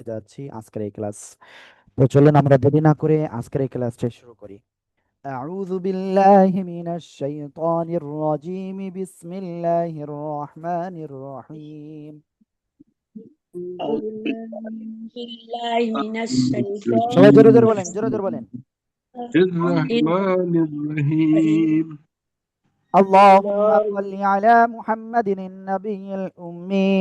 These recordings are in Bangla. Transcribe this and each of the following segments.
যাচ্ছি আজকের এই ক্লাস। তো চলুন আমরা দেরি না করে আজকের এই ক্লাসটা শুরু করি। আউযু বিল্লাহি মিনাশ শাইতানির রাজিম। বিসমিল্লাহির রহমানির রহিম। সবাই জোরে জোরে বলেন, জোরে জোরে বলেন। الرحمن الرحيم আল্লাহুম্মা সাল্লি আলা মুহাম্মাদিন নবিয়্যিল উম্মি।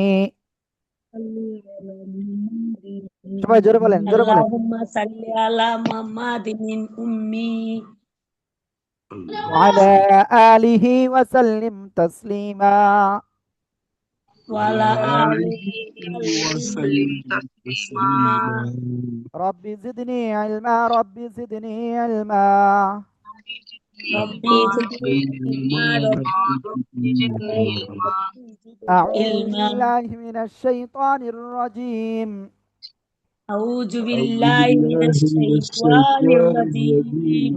সবাই জোরে বলেন, জোরে বলেন। Allahumma salli ala Muhammadin ummi ওয়া আলা আলিহি ওয়া সাল্লিম তাসলিমা। wa ala وآله alihi وسلم تسليما রব্বি জিদনি ইলমা, রব্বি জিদনি ইলমা। Rabbi zidni ilma Rabbi zidni أعوذ ilma بالله من الشيطان الرجيم. A'udzu أعوذ billahi بالله minasy من syaithanir الشيطان rajim. الرجيم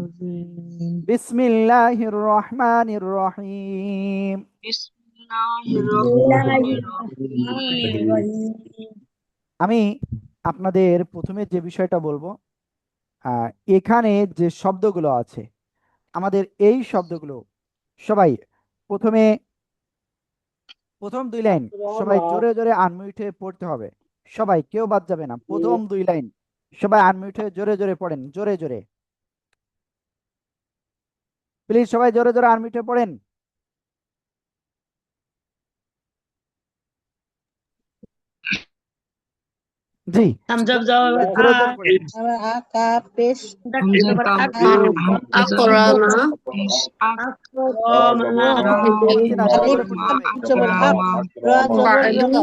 بسم الله الرحمن الرحيم. Bismillahirrahmanirrahim. আমি আপনাদের প্রথমে যে বিষয়টা বলবো, এখানে যে শব্দগুলো আছে, আমাদের এই শব্দগুলো সবাই প্রথমে প্রথম দুই লাইন সবাই জোরে জোরে আনমিউট হয়ে পড়তে হবে। সবাই, কেউ বাদ যাবে না। প্রথম দুই লাইন সবাই আনমিউট হয়ে জোরে জোরে পড়েন, জোরে জোরে। প্লিজ সবাই জোরে জোরে আনমিউট হয়ে পড়েন। জি, Hamzah jawab জোরে A. জোরে পড়েন। Akrama, Akrama. বলছি না, জোরে জোরে পড়তে হবে। Fa'alu,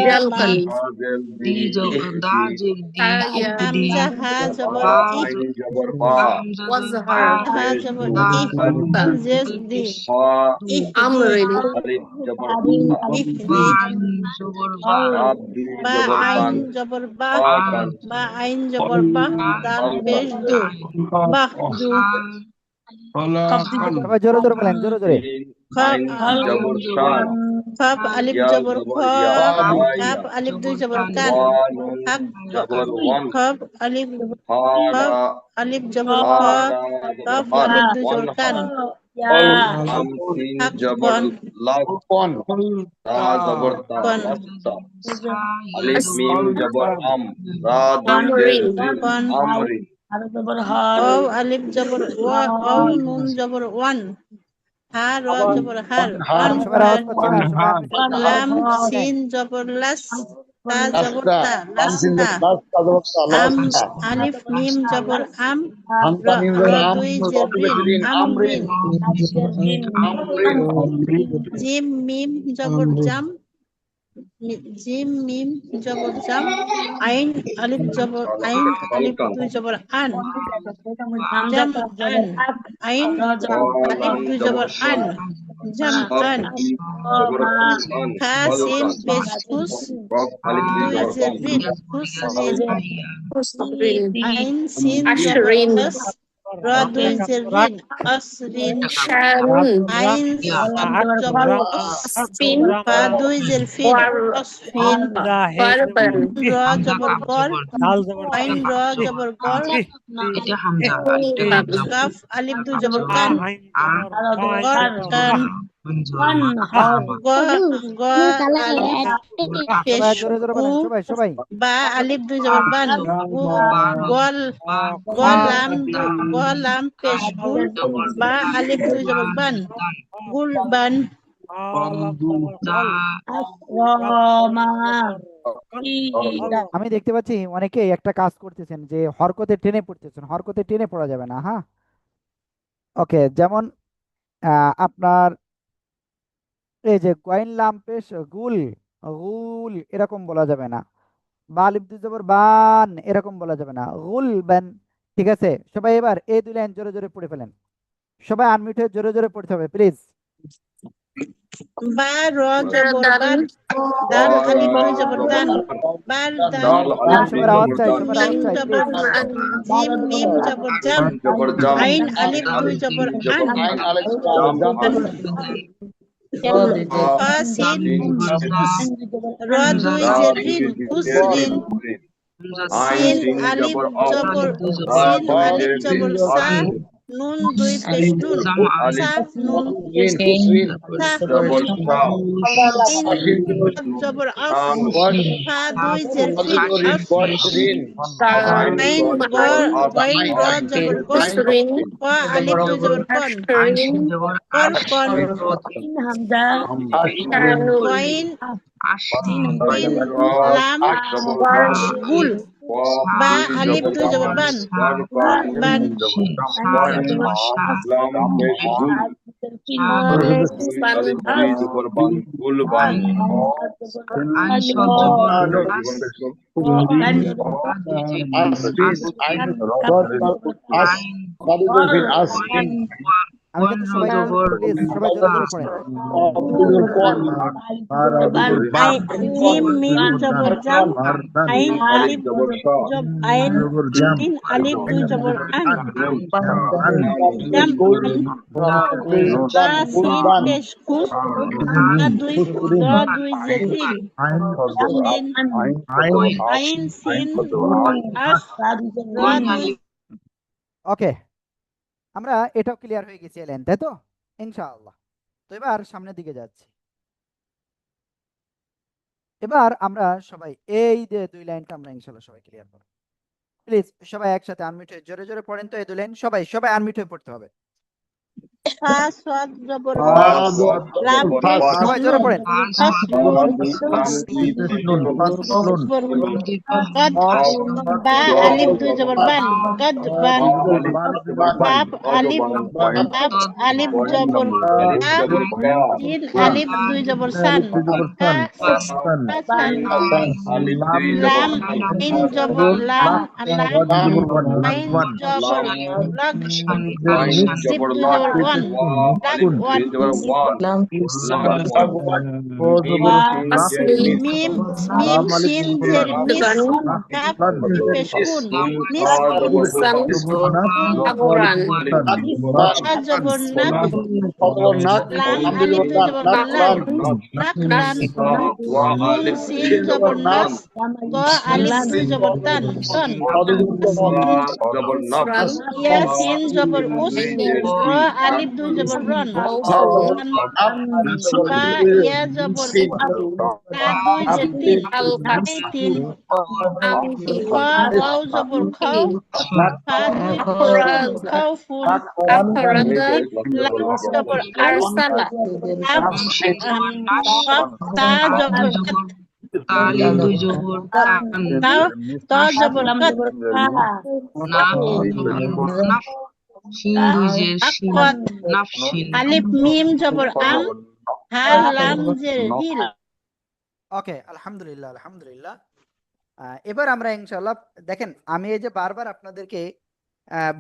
Yalqan, Haya, Wazhar, Fa, Amrin, সবাই জোরে জোরে বলেন, জোরে জোরে। Amrin, সবার আওয়াজ পাচ্ছি না, সবাই আনমিউট হয়ে পড়েন। Husrin, Ashrin, Sharun, Asfin, Warban, সবাই জোরে জোরে বলেন, সবাই সবাই। Akrama. আমি দেখতে পাচ্ছি অনেকে একটা কাজ করতেছেন যে হরকতে টেনে পড়তেছেন। হরকতে টেনে পড়া যাবে না, হ্যাঁ। ওকে, যেমন আপনার এই যে কয়েন লাম পেশ গুল, গুল এরকম বলা যাবে না। বা আলিফ দুই জবর বান এরকম বলা যাবে না, গুল বান। ঠিক আছে, সবাই এবার এই দুই লাইন জোরে জোরে পড়ে ফেলেন। সবাই আনমিউট হয়ে জোরে জোরে পড়তে হবে, প্লিজ। Dal, আমি সবার আওয়াজ চাই, সবার আওয়াজ চাই, প্লিজ। সিন ঘুস র দুই রা জের দুই রিন জের ঘুসরিন রিন সিন আলিফ জবর সিন আলিফ জবর সা নুন দুই পেশ নুন সা নুন সা জবর শাহ আইন জবর আস ফা দুই জের ফিন আস আইন গইন র জবর গস ক আলিফ দুই জবর কন কর কন গইন তিন লাম গুল বা আলিফ দুই জবর বান বান আমি কিন্তু সবাইকে প্লিজ সবাই জোরে জোরে পড়েন। জিম মিম জবর জাম আইন আলিফ জব আইন তিন আলিফ দুই জবর আন জাম বা সিন পেশ খুশ বা দুই দুই জেতিন আইন সিন আস র দুই ওকে, আমরা এটাও ক্লিয়ার হয়ে গেছি এলেন, তাই তো ইনশাআল্লাহ। তো এবার সামনের দিকে যাচ্ছি। এবার আমরা সবাই এই যে দুই লাইনটা আমরা ইনশাআল্লাহ সবাই ক্লিয়ার করব। প্লিজ সবাই একসাথে আনমিউট হয়ে জোরে জোরে পড়েন তো এই দুই লাইন, সবাই সবাই আনমিউট হয়ে পড়তে হবে। ফা সাদ জবর লাম সবাই জোরে পড়েন। কদ বা আলিফ দুই জবর বান কদ বান কাপ আলিফ জবর কাপ তিন আলিফ দুই জবর সান লাম আইন জবর লাম আইন জবর লাগ সিপ দুই জবর ওয়ান লাগ ওয়ান মিম মিম শিন জের মিস কাপ পেশকুন মিস Aburan. জবর নাক লাম আলিফ দুই জবর লাম নাক লাম নুন সিন জবর নাস ত আলিফ দুই জবর তান তন ইয়া সিন জবর উস র আলিফ দুই জবর রন বা ইয়া জবর তা দুই যে তিন এই তিন খ ওয়াও জবর খাও ফা দুই খাও ফুন লাম জবর আন তা জবর তা জবর আলিফ মিম জবর আম হা লাম জের হিল। ওকে, আলহামদুলিল্লাহ আলহামদুলিল্লাহ। এবার আমরা ইনশাআল্লাহ দেখেন, আমি এই যে বারবার আপনাদেরকে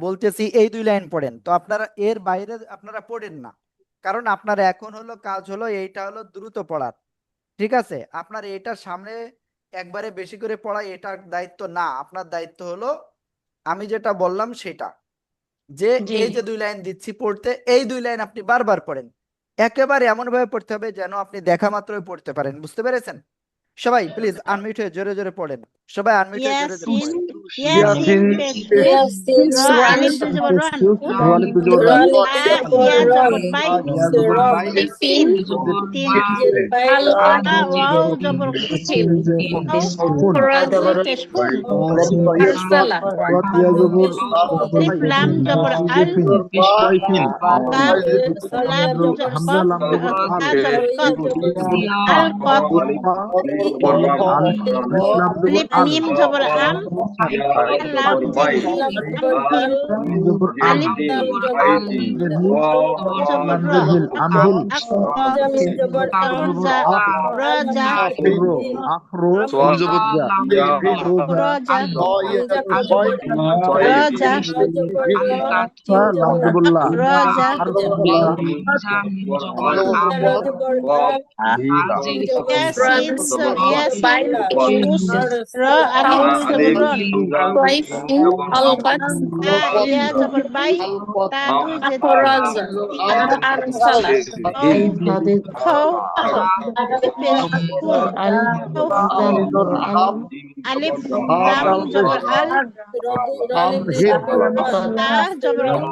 বলতেছি এই দুই লাইন পড়েন, তো আপনারা এর বাইরে আপনারা পড়েন না, কারণ আপনার এখন হলো কাজ হলো এইটা হলো দ্রুত পড়ার, ঠিক আছে? আপনার এটার সামনে একবারে বেশি করে পড়া এটার দায়িত্ব না, আপনার দায়িত্ব হলো আমি যেটা বললাম সেটা, যে এই যে দুই লাইন দিচ্ছি পড়তে, এই দুই লাইন আপনি বারবার পড়েন, একেবারে এমন ভাবে পড়তে হবে যেন আপনি দেখা মাত্রই পড়তে পারেন। বুঝতে পেরেছেন? সবাই প্লিজ আনমিউট হয়ে জোরে জোরে পড়েন, সবাই আনমিউট হয়ে জোরে জোরে পড়েন। ইয়াসিন পেশকুন র আলিফ দুই জবর রন ইয়া জবর বাই তিন ওয়াও জবর খুশিন পেশকুন সিফ লাম জবর আল কাফ লাম জবর আল কত লিপ মিম জবর আম লাম আলিফ জবর রাজা ওয়াইফ ইন আলকাত তা ইয়া জবর বাই তা দুই জের আখরাজা আরসালা খাও পেশ ফুল আলিফ লাম জবর আল তা জবর কত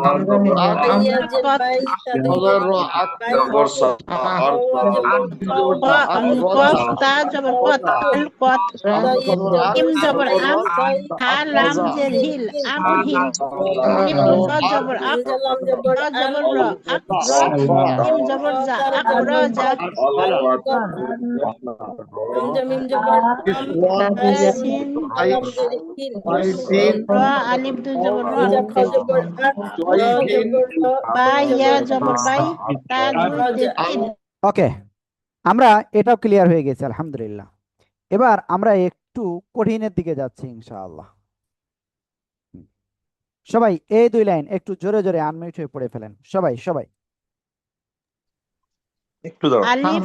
কফ তা জবর কত আল কত ইম জবর আম হা লাম জের হিল আম হিল ইম জবর আক জবর র আক র ইম জবর জা আক র জা সিন র আলিফ দুই জবর র বা ইয়া জবর বাই তা দুই জের তিন ওকে, আমরা এটাও ক্লিয়ার হয়ে গেছে আলহামদুলিল্লাহ। এবার আমরা একটু কঠিনের দিকে যাচ্ছি ইনশাআল্লাহ। সবাই এই দুই লাইন একটু জোরে জোরে আনমিউট হয়ে পড়ে ফেলেন, সবাই সবাই একটু দাও। আলিফ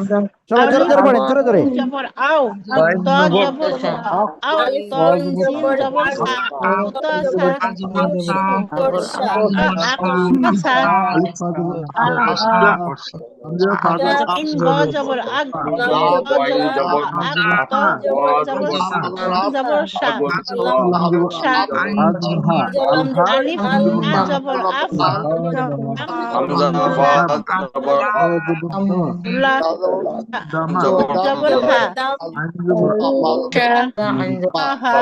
সবাই জোরে জোরে পড়েন, জোরে জোরে। জবর আও ত জবর আও ত সিন জবর সা ত সা আচ্ছা ইন গ জবর আগ আগ ত জবর জবর সা সা আলিফ আ জবর আফ হামজা ফা জবর লা জবর হা হা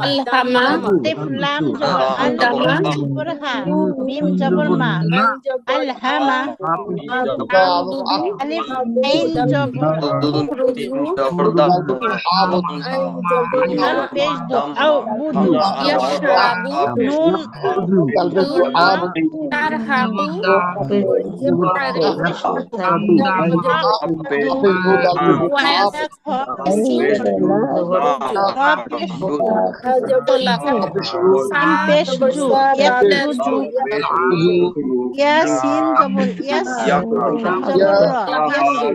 আলহামা আলিফ লাম জবর আল জবর হা মিম জবর মা আলহামা আলিফ আইন জবর জবর দাম আল পেশ দু আও বুদু ইয়াশরাবু নুন তারহাবু সিন পেশ জু ইয়াফজু ইয়াসিন জবর ইয়াস জবর ইয়াসর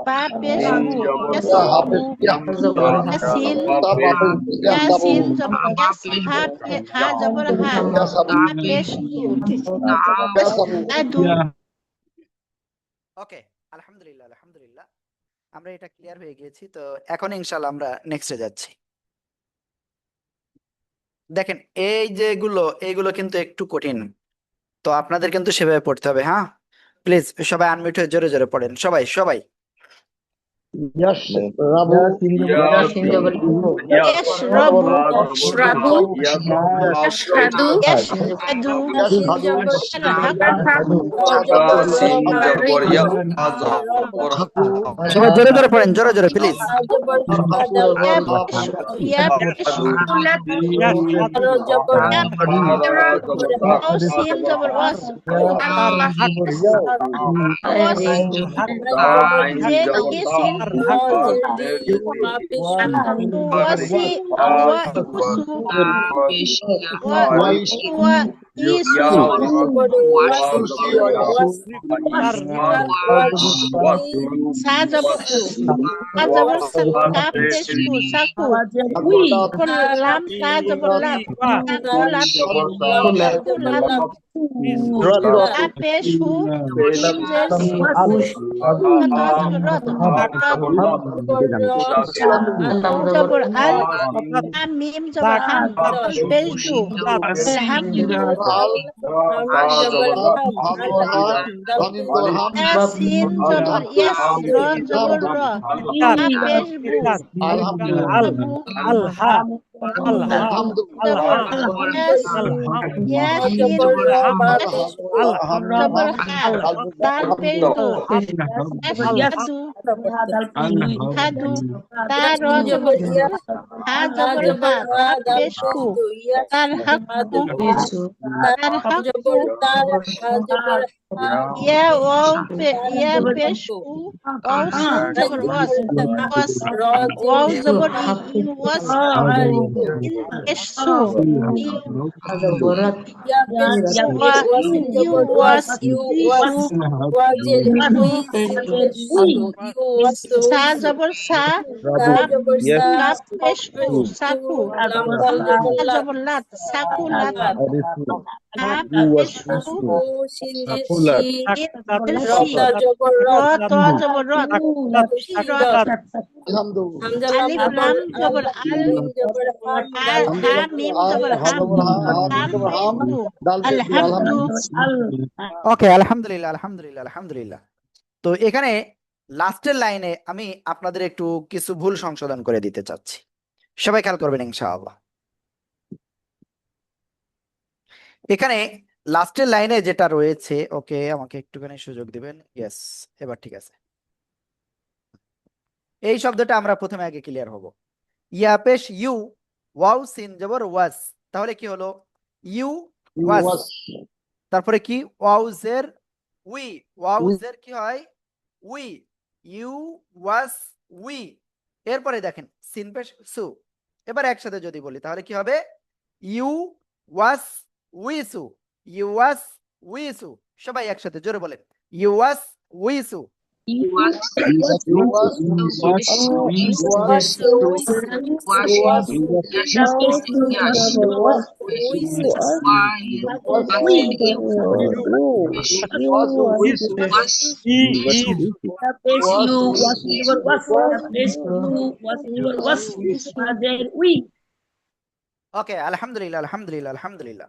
বা পেশ বু ইয়াসবু ইয়াসিন ইয়াসিন জবর ইয়াস হা জবর হা পেশ আদু ওকে, আলহামদুলিল্লাহ আলহামদুলিল্লাহ, আমরা এটা ক্লিয়ার হয়ে গিয়েছি। তো এখন ইনশাআল্লাহ আমরা নেক্সটে যাচ্ছি। দেখেন এই যেগুলো এইগুলো কিন্তু একটু কঠিন, তো আপনাদের কিন্তু সেভাবে পড়তে হবে। হ্যাঁ, প্লিজ সবাই আনমিউট হয়ে জোরে জোরে পড়েন, সবাই সবাই। ইয়াশরাবু ইয়াশরাবু ইয়াশহাদু ইয়াশহাদু সবাই জোরে জোরে পড়েন, জোরে জোরে প্লিজ। সিন জবর ওয়াস সিন ওয়াসি ওয়া ইকুসু ওয়া সা জবর সা পেশু সাকু লাম সা জবর লাম সা পেশু জবর আল মিম জবর হাম পেশু ইয়াসিন জবর ইয়াস র জবর র পেশবু ইয়াসিন জবর হা দাল পেশু হাদু তা র জবর হা জবর হা পেশু তার হাকু তার হাকু ইয়া ওয়াও ইয়া পেশ উ ওয়াও সিন জবর ওয়াস ওয়াস ওয়াও জবর ই ইউ ওয়াস ইন পেশ সু ইউ ওয়া ইউ ওয়াস ইউ সা জবর সা কাপ পেশ কু সাকু লা জবর লাত সাকু লাত কাপ পেশ কু র ত জবর রত শি রত আলিফ লাম জবর আল হা মিম জবর হাম আলহামদু ওকে, আলহামদুলিল্লাহ আলহামদুলিল্লাহ আলহামদুলিল্লাহ। তো এখানে লাস্টের লাইনে আমি আপনাদের একটু কিছু ভুল সংশোধন করে দিতে চাচ্ছি, সবাই খেয়াল করবেন ইনশাআল্লাহ। এখানে লাস্টের লাইনে যেটা রয়েছে, ওকে আমাকে একটুখানি সুযোগ দিবেন। ইয়েস, এবার ঠিক আছে। এই শব্দটা আমরা প্রথমে আগে ক্লিয়ার হব। ইয়া পেশ ইউ ওয়াও সিন জবর ওয়াস, তাহলে কি হলো? ইউ ওয়াস, তারপরে কি ওয়াউজের উই, ওয়াউজের কি হয়? উই, ইউ ওয়াস উই। এরপরে দেখেন সিন পেশ সু, এবার একসাথে যদি বলি তাহলে কি হবে? ইউ ওয়াস উইসু, ইউ ওয়াস উইসু। সবাই একসাথে জোরে বলেন, ইউ ওয়াস উইসু। ওকে, আলহামদুলিল্লাহ আলহামদুলিল্লাহ আলহামদুলিল্লাহ।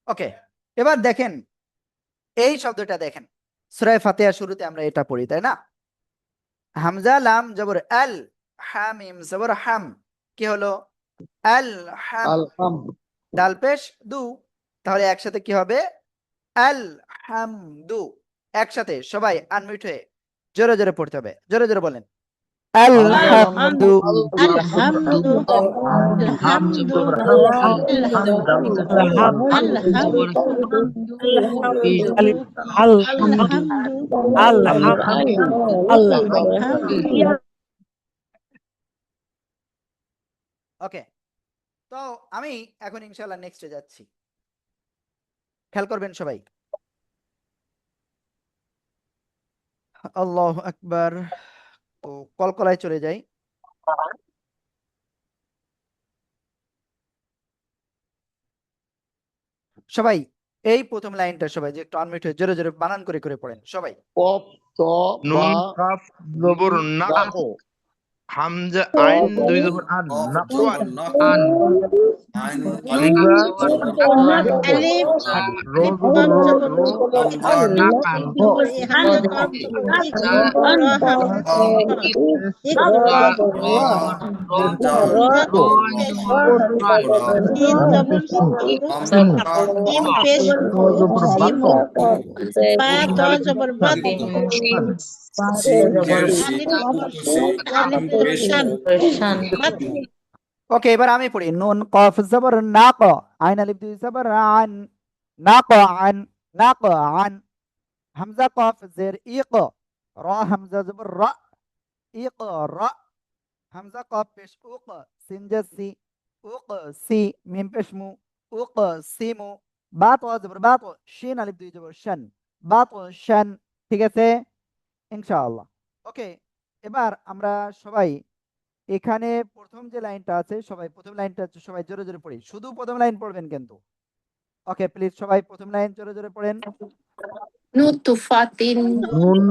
ওকে, এবার দেখেন এই শব্দটা দেখেন, সূরা ফাতিহা শুরুতে আমরা এটা পড়ি, তাই না? হামজা লাম জবর আল, হা মিম জবর হাম, কি হলো? আল হাম। ডাল পেশ দু, তাহলে একসাথে কি হবে? আল হামদু। একসাথে সবাই আনমিউট হয়ে জোরে জোরে পড়তে হবে, জোরে জোরে বলেন, আলহামদু আলহামদু আলহামদু ওকে। তো আমি এখন ইনশাআল্লাহ নেক্সটে যাচ্ছি, খেয়াল করবেন সবাই। আল্লাহু আকবার। তো কলকলায় চলে যাই। সবাই এই প্রথম লাইনটা সবাই যে একটু আনমিউট হয়ে জোরে জোরে বানান করে করে পড়েন সবাই। নুন কাফ জবর না, হামজা আইন দুই জবর আন, নাকওয়ান হামজা আলিফ রো জবর রো, নাকান হামজা ওকে, এবার আমি পড়ি। নুন কফ জবর না ক, আইন আলিফ দুই জবর আন, না ক আন, না ক আন। হামজা কফ জের ইক, র হামজা জবর র, ইক র। হামজা কফ পেশ উক, সিন জের সি, উক সি। মিম পেশ মু, উক সিমু। বা তো জবর বা তো, শিন আলিফ দুই জবর শান, বা তো শান। ঠিক আছে ইনশাআল্লাহ। ওকে, এবার আমরা সবাই এখানে প্রথম যে লাইনটা আছে, সবাই প্রথম লাইনটা সবাই জোরে জোরে পড়ি, শুধু প্রথম লাইন পড়বেন কিন্তু। ওকে প্লিজ সবাই প্রথম লাইন জোরে জোরে পড়েন। নুতফাতিন নুন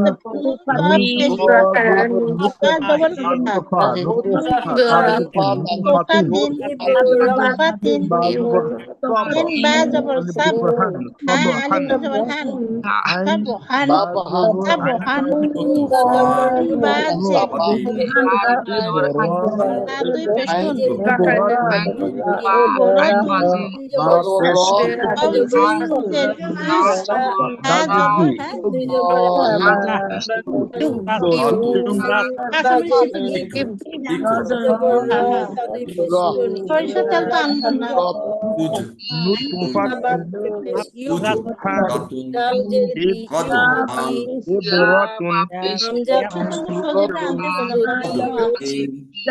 সরিষা তেল তো আনবো না। উজ নুতফাতুন উজফাতুন ইবকদুন ইবরাতুন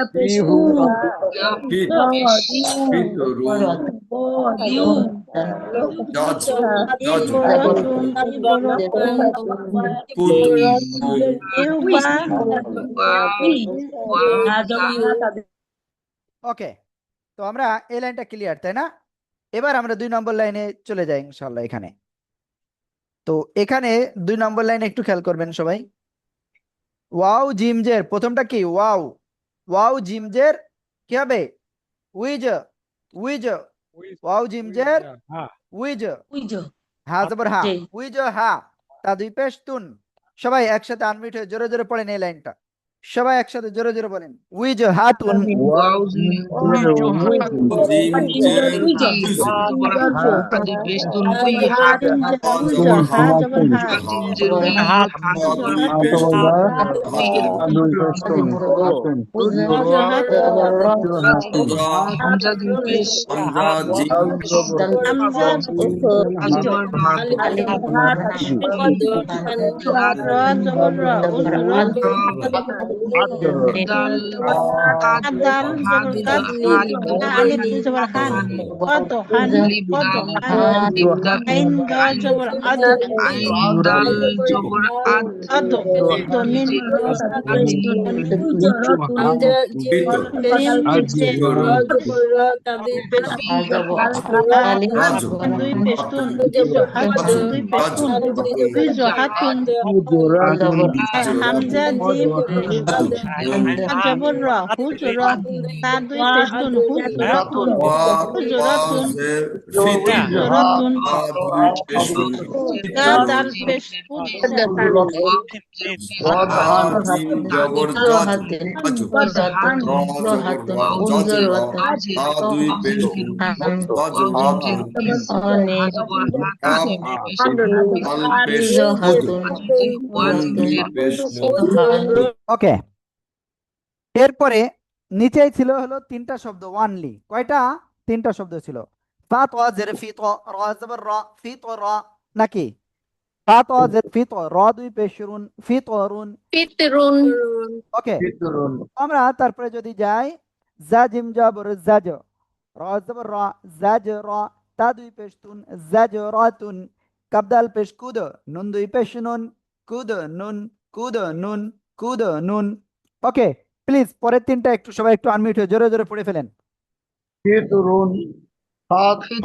ফিতরুন জজ জজুন ইবরতুন ইবরতুন কুদুন ইউবা ওকে, তো আমরা এই লাইনটা ক্লিয়ার, তাই না? এবার আমরা 2 নম্বর লাইনে চলে যাই ইনশাল্লাহ। এখানে তো এখানে 2 নম্বর লাইনে একটু খেয়াল করবেন সবাই। ওয়াও জিমজের প্রথমটা কি? ওয়াও। ওয়াও জিমজের কি হবে? উইজ। উইজ। ওয়াও জিমজের উইজ। হা জবর হা। জি। উইজ হা। তা দুই পেশ তুন। সবাই একসাথে আনমিউট হয়ে জোরে জোরে পড়েন এই লাইনটা। সবাই একসাথে জোরে জোরে বলেন, উইজ হাতুন। ওয়াও জিম জের উজ জবর হা হা দুই পেশ হামজা জিম হামজা র জবর র উজরত আদাল জবর কাদ আলিফ দুই জবর হান কদ হান আইন দ জবর আদ আদ দমিন মিম জে দুই পেস্তুন হাতুন দুই পেস্তুন দুই হাতুন হামজা জিম জবর র হুজর তা দুই পেস্তুন হুজরাতুন হুজরাতুন হুজরাতুন কা দাল পেস্তুন জবর দুই পেশ ওকে, এরপরে নিচেই ছিল হলো 3টা শব্দ ওয়ানলি। কয়টা? 3টা শব্দ ছিল। ফা ত জের ফি ত র জবর র ফি ত র নাকি? ফা ত জের ফি ত র দুই পেশরুন ফি তরুন। ফিতরুন ওকে, আমরা তারপরে যদি যাই জা জিম জবর জাজ র জবর র জাজ র তা দুই পেশতুন জাজ রাতুন কাবদাল পেশ কুদ নুন দুই পেশ নুন কুদ নুন কুদ নুন কুদ নুন। ওকে, প্লিজ পরের 3টা একটু সবাই একটু আনমিউট হয়ে জোরে জোরে পড়ে ফেলেন। হাজিম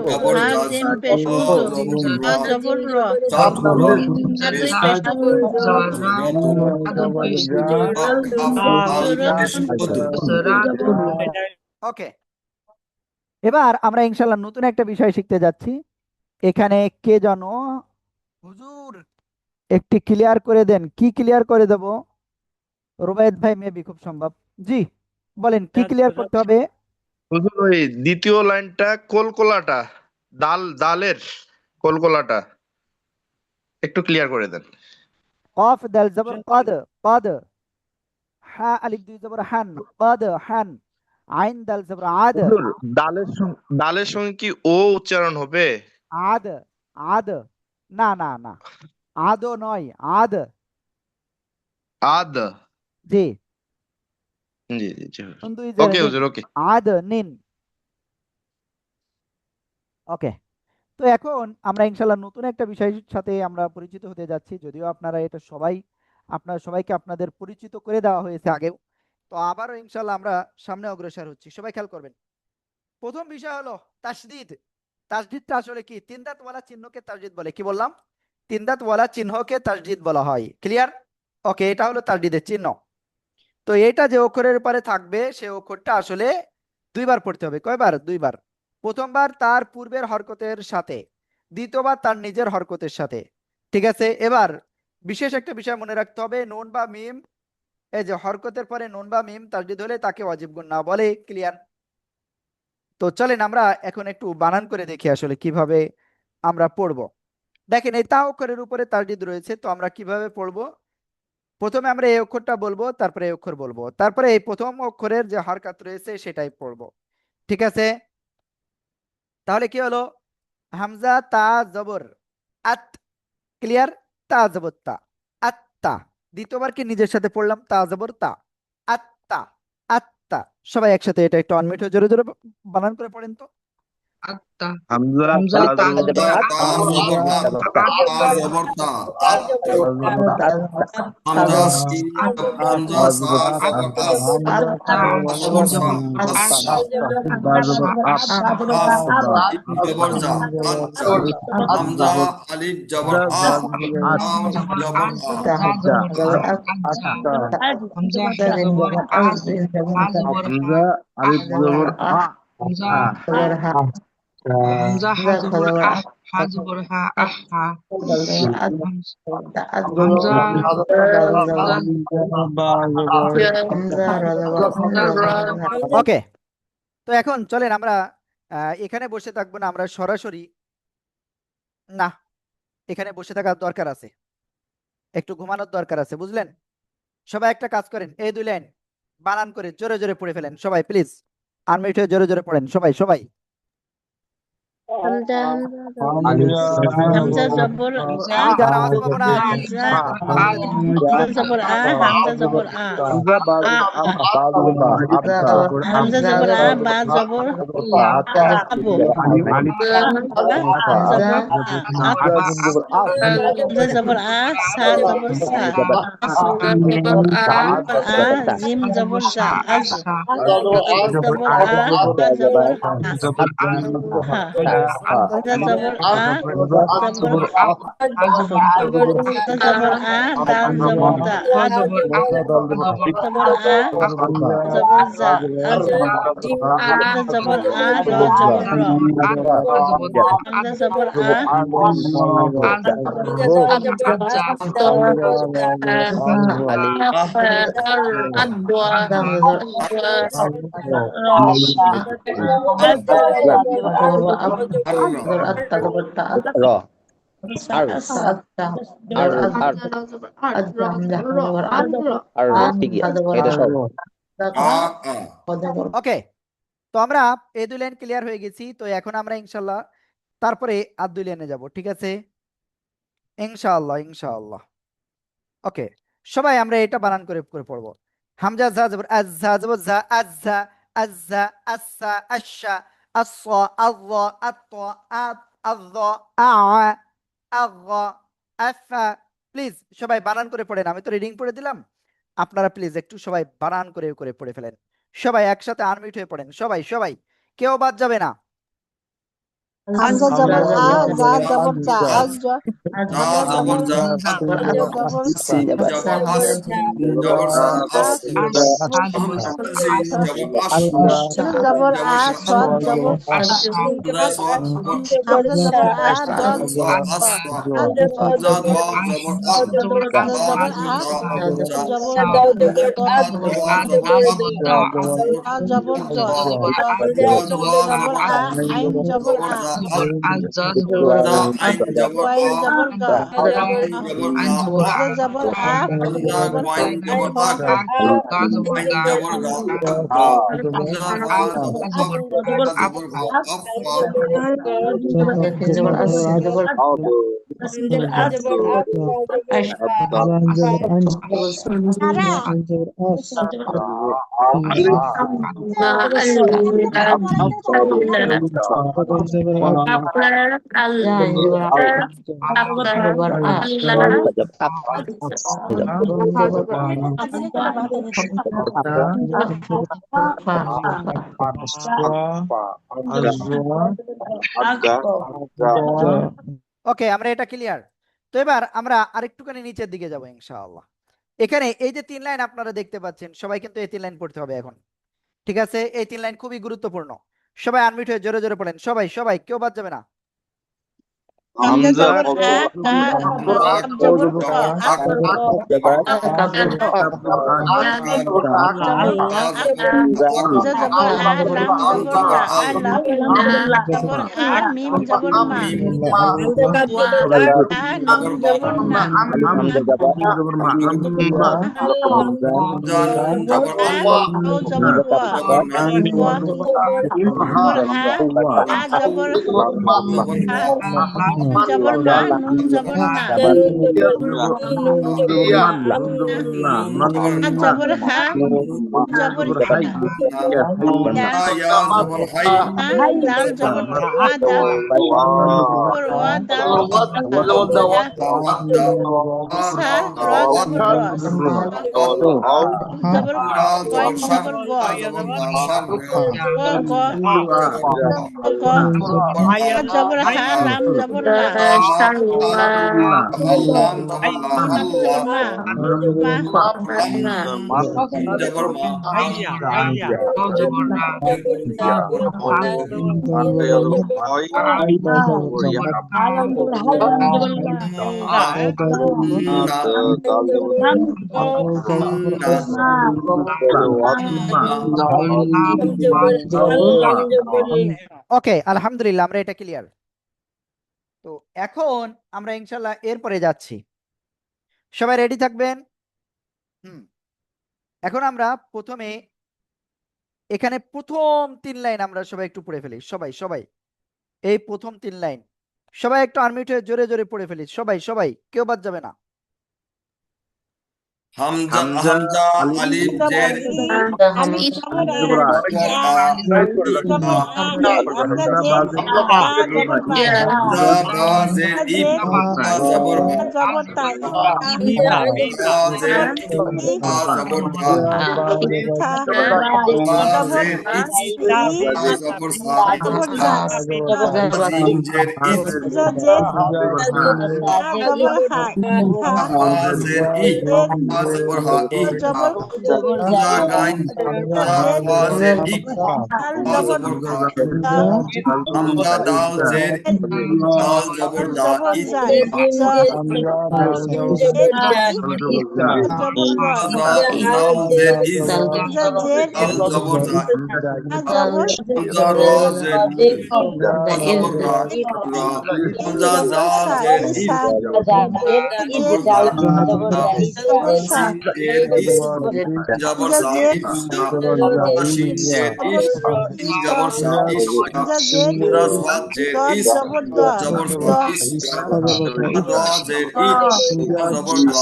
জবর হাজিম পেস্তুন জবর র দুই পেস্তুন ওকে, এবার আমরা ইনশাল্লাহ নতুন একটা বিষয় শিখতে যাচ্ছি। এখানে কে জানো? হুজুর একটি ক্লিয়ার করে দেন। কি ক্লিয়ার করে দেব? রুবায়েত ভাই মেবি খুব সম্ভব। জি বলেন, কি ক্লিয়ার করতে হবে? হুজুর ওই দ্বিতীয় লাইনটা কলকলাটা দালের কলকলাটা একটু ক্লিয়ার করে দেন। কফ দাল জবর কদ কদ হা আলিফ দুই জবর হান কদ হান আইন দাল জবর আদ হুজুর দালের সঙ্গে কি ও উচ্চারণ হবে? আদ আদ না না না, আদও নয়, আদ। আদ। জি জি জি জি নুন দুই জের ওকে নিন, হুজুর ওকে। আদ নিন। ওকে, তো এখন আমরা ইনশাল্লাহ নতুন একটা বিষয়ের সাথে আমরা পরিচিত হতে যাচ্ছি। যদিও আপনারা এটা আপনারা সবাইকে আপনাদের পরিচিত করে দেওয়া হয়েছে আগেও, তো আবারও ইনশাল্লাহ আমরা সামনে অগ্রসর হচ্ছি। সবাই খেয়াল করবেন। প্রথম বিষয় হলো তাসদিদ। তাসদিদটা আসলে কি? 3 দাঁতওয়ালা চিহ্নকে তাসদিদ বলে। কি বললাম? 3 দাঁতওয়ালা চিহ্নকে তাসদিদ বলা হয়। ক্লিয়ার? ওকে, এটা হলো তাসদিদের চিহ্ন। তো এটা যে অক্ষরের পরে থাকবে সে অক্ষরটা আসলে 2বার পড়তে হবে। কয়বার? 2বার। প্রথমবার তার পূর্বের হরকতের সাথে, দ্বিতীয়বার তার নিজের হরকতের সাথে। ঠিক আছে? এবার বিশেষ একটা বিষয় মনে রাখতে হবে, নুন বা মিম, এই যে হরকতের পরে নুন বা মিম তাসদিদ হলে তাকে ওয়াজিব গুন্না বলে। ক্লিয়ার? তো চলেন আমরা এখন একটু বানান করে দেখি আসলে কিভাবে আমরা পড়ব। দেখেন এই তা অক্ষরের উপরে তাসদিদ রয়েছে, তো আমরা কিভাবে পড়ব প্রথমে আমরা এই অক্ষরটা বলবো, তারপরে এই অক্ষর বলবো, তারপরে এই প্রথম অক্ষরের যে হরকত রয়েছে সেটাই পড়বো। ঠিক আছে, তাহলে কি হলো? হামজা তা জবর আত, ক্লিয়ার? তা জবর তা, আত্তা। দ্বিতীয়বার কি নিজের সাথে পড়লাম, তা জবর তা, আত্তা, আত্তা। সবাই একসাথে এটা একটু অনমিউট হয়ে জোরে জোরে বানান করে পড়েন তো। আত্তা হামজা হামজা তা তা জবর জবর তা, আ জবর আ, তা জবর তা, আত। হামজা সিন হামজা সা জবর আস, আত্তা জবর সিন সা, জবর আস আসা। আসা আসা কাফ জিম জবর জা, আচ্ছা। হামজা আলিফ জবর আ, আম আম জবর জবর আস আ। জা জবর আজ্জা হামজা হা জবর আজ হা জবর হা হামজা হামজা হা জবর আহ হা জবর হা আহা হামজা হামজা ওকে, তো এখন চলেন আমরা এখানে বসে থাকবো না, আমরা সরাসরি, না, এখানে বসে থাকার দরকার আছে, একটু ঘুমানোর দরকার আছে, বুঝলেন? সবাই একটা কাজ করেন, এই দুই লাইন বানান করে জোরে জোরে পড়ে ফেলেন সবাই, প্লিজ আনমিউট হয়ে জোরে জোরে পড়েন সবাই সবাই। হামজা হামজা জবর আ আমি যার আওয়াজ পাবো না, হামজা আজ হামজা জবর আ হামজা জবর আ আ হামজা জবর আ বা জবর লা আবু হামজা জবর আ সা জবর সা আ জিম জবর জা আজ জবর আ হা জবর হা হামজা জবর আ জবর হামজা জবর আ দাল জবর দা আদ জবর আ জবর জা আজ হামজা জবর আ র জবর র হামজা জবর আ ওকে, তো আমরা এই দুই লাইন ক্লিয়ার হয়ে গেছি, তো এখন আমরা ইনশাল্লাহ তারপরে আর দুই লাইনে যাব, ঠিক আছে? ইনশাআল্লাহ ইনশাআল্লাহ। ওকে, সবাই আমরা এটা বানান করে করে পড়বো। হামজা জা জবর আজ, জা জবর জা, আজ্জা আজ্জা, আস্সা আশা, আস্সা আল্লা, আত্তা আত, আল্লা আ, আল্লা আফা। প্লিজ সবাই বানান করে পড়েন, আমি তো রিডিং পড়ে দিলাম, আপনারা প্লিজ একটু সবাই বানান করে করে পড়ে ফেলেন, সবাই একসাথে আনমিউট হয়ে পড়েন সবাই সবাই, কেউ বাদ যাবে না। হামজা জবর আ জা জবর জা আজ জা জবর জা, আত। জবর সিন জবর আস, জবর সা আস। হামজা সিন জবর আস, জবর আ জবর সা সদ জবর হামজা সওয়াত জবর হামজা জবর আ দ সা আস। হামজা দোয়া জবর আত, হামজা জবর আ জা জবর আত দোয়া জবর আত, আ জবর জ দোয়া জবর জবর আ আইন জবর আ জা আত। জা আইন জবর ওয়াইন আ, জবর গা আইন জবর গা আ। হামজা জবর আ হামজা জবর ওয়াইন জবর আক, আইন জবর গা আক। হামজা ফা জবর আফ, ফা জবর গা আফা। ওকে, আমরা এটা ক্লিয়ার। তো এবার আমরা আরেকটুখানি নিচের দিকে যাব ইনশাআল্লাহ। এখানে এই যে তিন লাইন আপনারা দেখতে পাচ্ছেন, সবাই কিন্তু এই তিন লাইন পড়তে হবে এখন, ঠিক আছে? এই তিন লাইন খুবই গুরুত্বপূর্ণ, সবাই আনমিউট হয়ে জোরে জোরে পড়েন সবাই সবাই, কেউ বাদ যাবে না। হামজা জবর হা কা হামজা কাব জবর ক আক জবর ক আক হামজা জবর হা লাম জবর লা আলাম জবর আ মিম জবর মা মিম ওয়া আ নুন জবর না হামজা নুন জবর আ আল ওয়াও জবর ওয়া জবর না ওয়া জবর হা হা জবর জবর হা হা মিম জবর মা নুন জবর না নুন জবর হা না জবর হা জবর ইয়া ইয়া ইয়া জবর হাই হা দাল জবর মা দা জবর ওয়া দাল দা ওয়াদা সা র জবর রস জবর রাল গয়েন জবর শার জবর গ রা জবর গা শার গ গ গ জবর হা লাম জবর লা হাল্লাম জবর লা লাম জবর মা মা মিম জবর মা না ওকে, আলহামদুলিল্লাহ, আমরা এটা ক্লিয়ার। তো এখন আমরা ইনশাল্লাহ এরপরে যাচ্ছি, সবাই রেডি থাকবেন। এখন আমরা প্রথমে এখানে প্রথম 3 লাইন আমরা সবাই একটু পড়ে ফেলি, সবাই সবাই এই প্রথম 3 লাইন সবাই একটু আনমিউট হয়ে জোরে জোরে পড়ে ফেলি, সবাই সবাই, কেউ বাদ যাবে না। হামজা হামজা আলিফ জের আলিফ জবর আ জবর আ জবর আ হামজা জের বা জবর বা হামজা বা জের ইব বা জবর বা জবর তা বা জের ই বা জবর দা থা বা জবর জের ইচ ই বা জবর সা জবর জা জিম জের ইজ জা জের হা জবর হা হা হা জের ই জের বা জবর হা ই জবর হামজা গাইন জা জা জের ফা জের ইক দাল বা জবর জবর খা দাল হামজা দাল জের দাল জবর দা জবর ইজ জা জা জের ই জবর ওয়া জা জাল জের ইজ জা জের দাল জবর দা হা জবর হামজা র জের বা জবর রা রা হামজা জবর জাল সা জের ইজ ইসা জবর জের দা দা জবর সা সিন জের ইস জবর জা সা জের ইসা শিন জের জবর ইস শিন জবর সা ইসা জা জের হামজা সাদ জের দদ ইস জবর দ জবর দ সা ইসা র জের ই বা জবর দা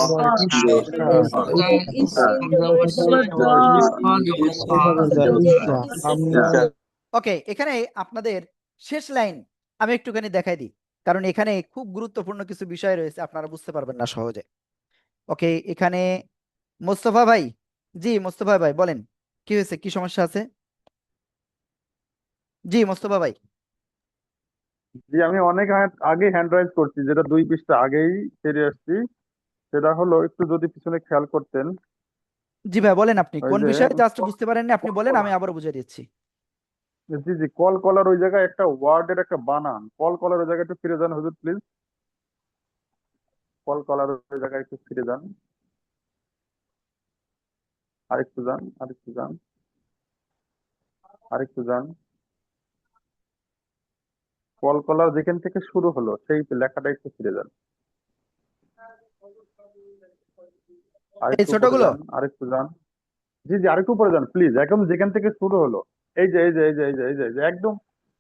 ওকে, এখানে আপনাদের শেষ লাইন আমি একটুখানি দেখাই দিই, কারণ এখানে খুব গুরুত্বপূর্ণ কিছু বিষয় রয়েছে, আপনারা বুঝতে পারবেন না সহজে। ওকে, এখানে মোস্তফা ভাই, জি মোস্তফা ভাই বলেন, কি হয়েছে, কি সমস্যা আছে? জি মোস্তফা ভাই। জি, আমি অনেক আগে হ্যান্ড রাইজ করছি, যেটা 2 পৃষ্ঠা আগেই সেরে আসছি। সেটা হলো, একটু যদি পিছনে খেয়াল করতেন। জি ভাই বলেন, আপনি ওই কোন যে বিষয়ে জাস্ট বুঝতে পারেননি, আপনি বলেন, আমি আবারও বুঝিয়ে দিচ্ছি। জি জি, কল কলার ওই জায়গায় একটা ওয়ার্ডের একটা বানান, কল কলার ওই জায়গায় একটু ফিরে যান হুজুর প্লিজ। কল কলার ওই জায়গায় একটু ফিরে যান, আরেকটু যান, আরেকটু যান, আরেকটু যান। কল কলার যেখান থেকে শুরু হলো সেই লেখাটা একটু ফিরে যান, এই আরেকটু উপরে ছোটগুলো, যান, আরেকটু যান। জি জি, আরেকটু উপরে যান প্লিজ, একদম যেখান থেকে শুরু হলো। এই যে এই যে এই যে এই যে এই যে এই যে একদম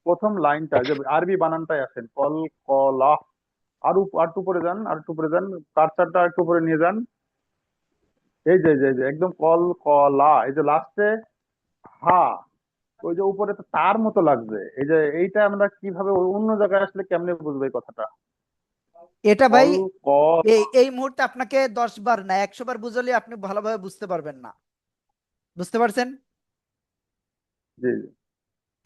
প্রথম লাইনটা, যে আরবি বানানটাই আসেন, কল কলা। আর একটু উপরে যান, আর একটু উপরে যান, কার্সারটা একটু উপরে নিয়ে যান। এই যে এই যে এই যে একদম কল কলা, এই যে লাস্টে হা, ওই যে উপরে তো তার মতো লাগছে। এই যে এইটা আমরা কিভাবে অন্য জায়গায় আসলে কেমনে বুঝবো এই কথাটা? এটা ভাই কল কল। এই মুহূর্তে আপনাকে 10 বার না 100 বার বুঝালে আপনি ভালোভাবে বুঝতে পারবেন না, বুঝতে পারছেন? জি জি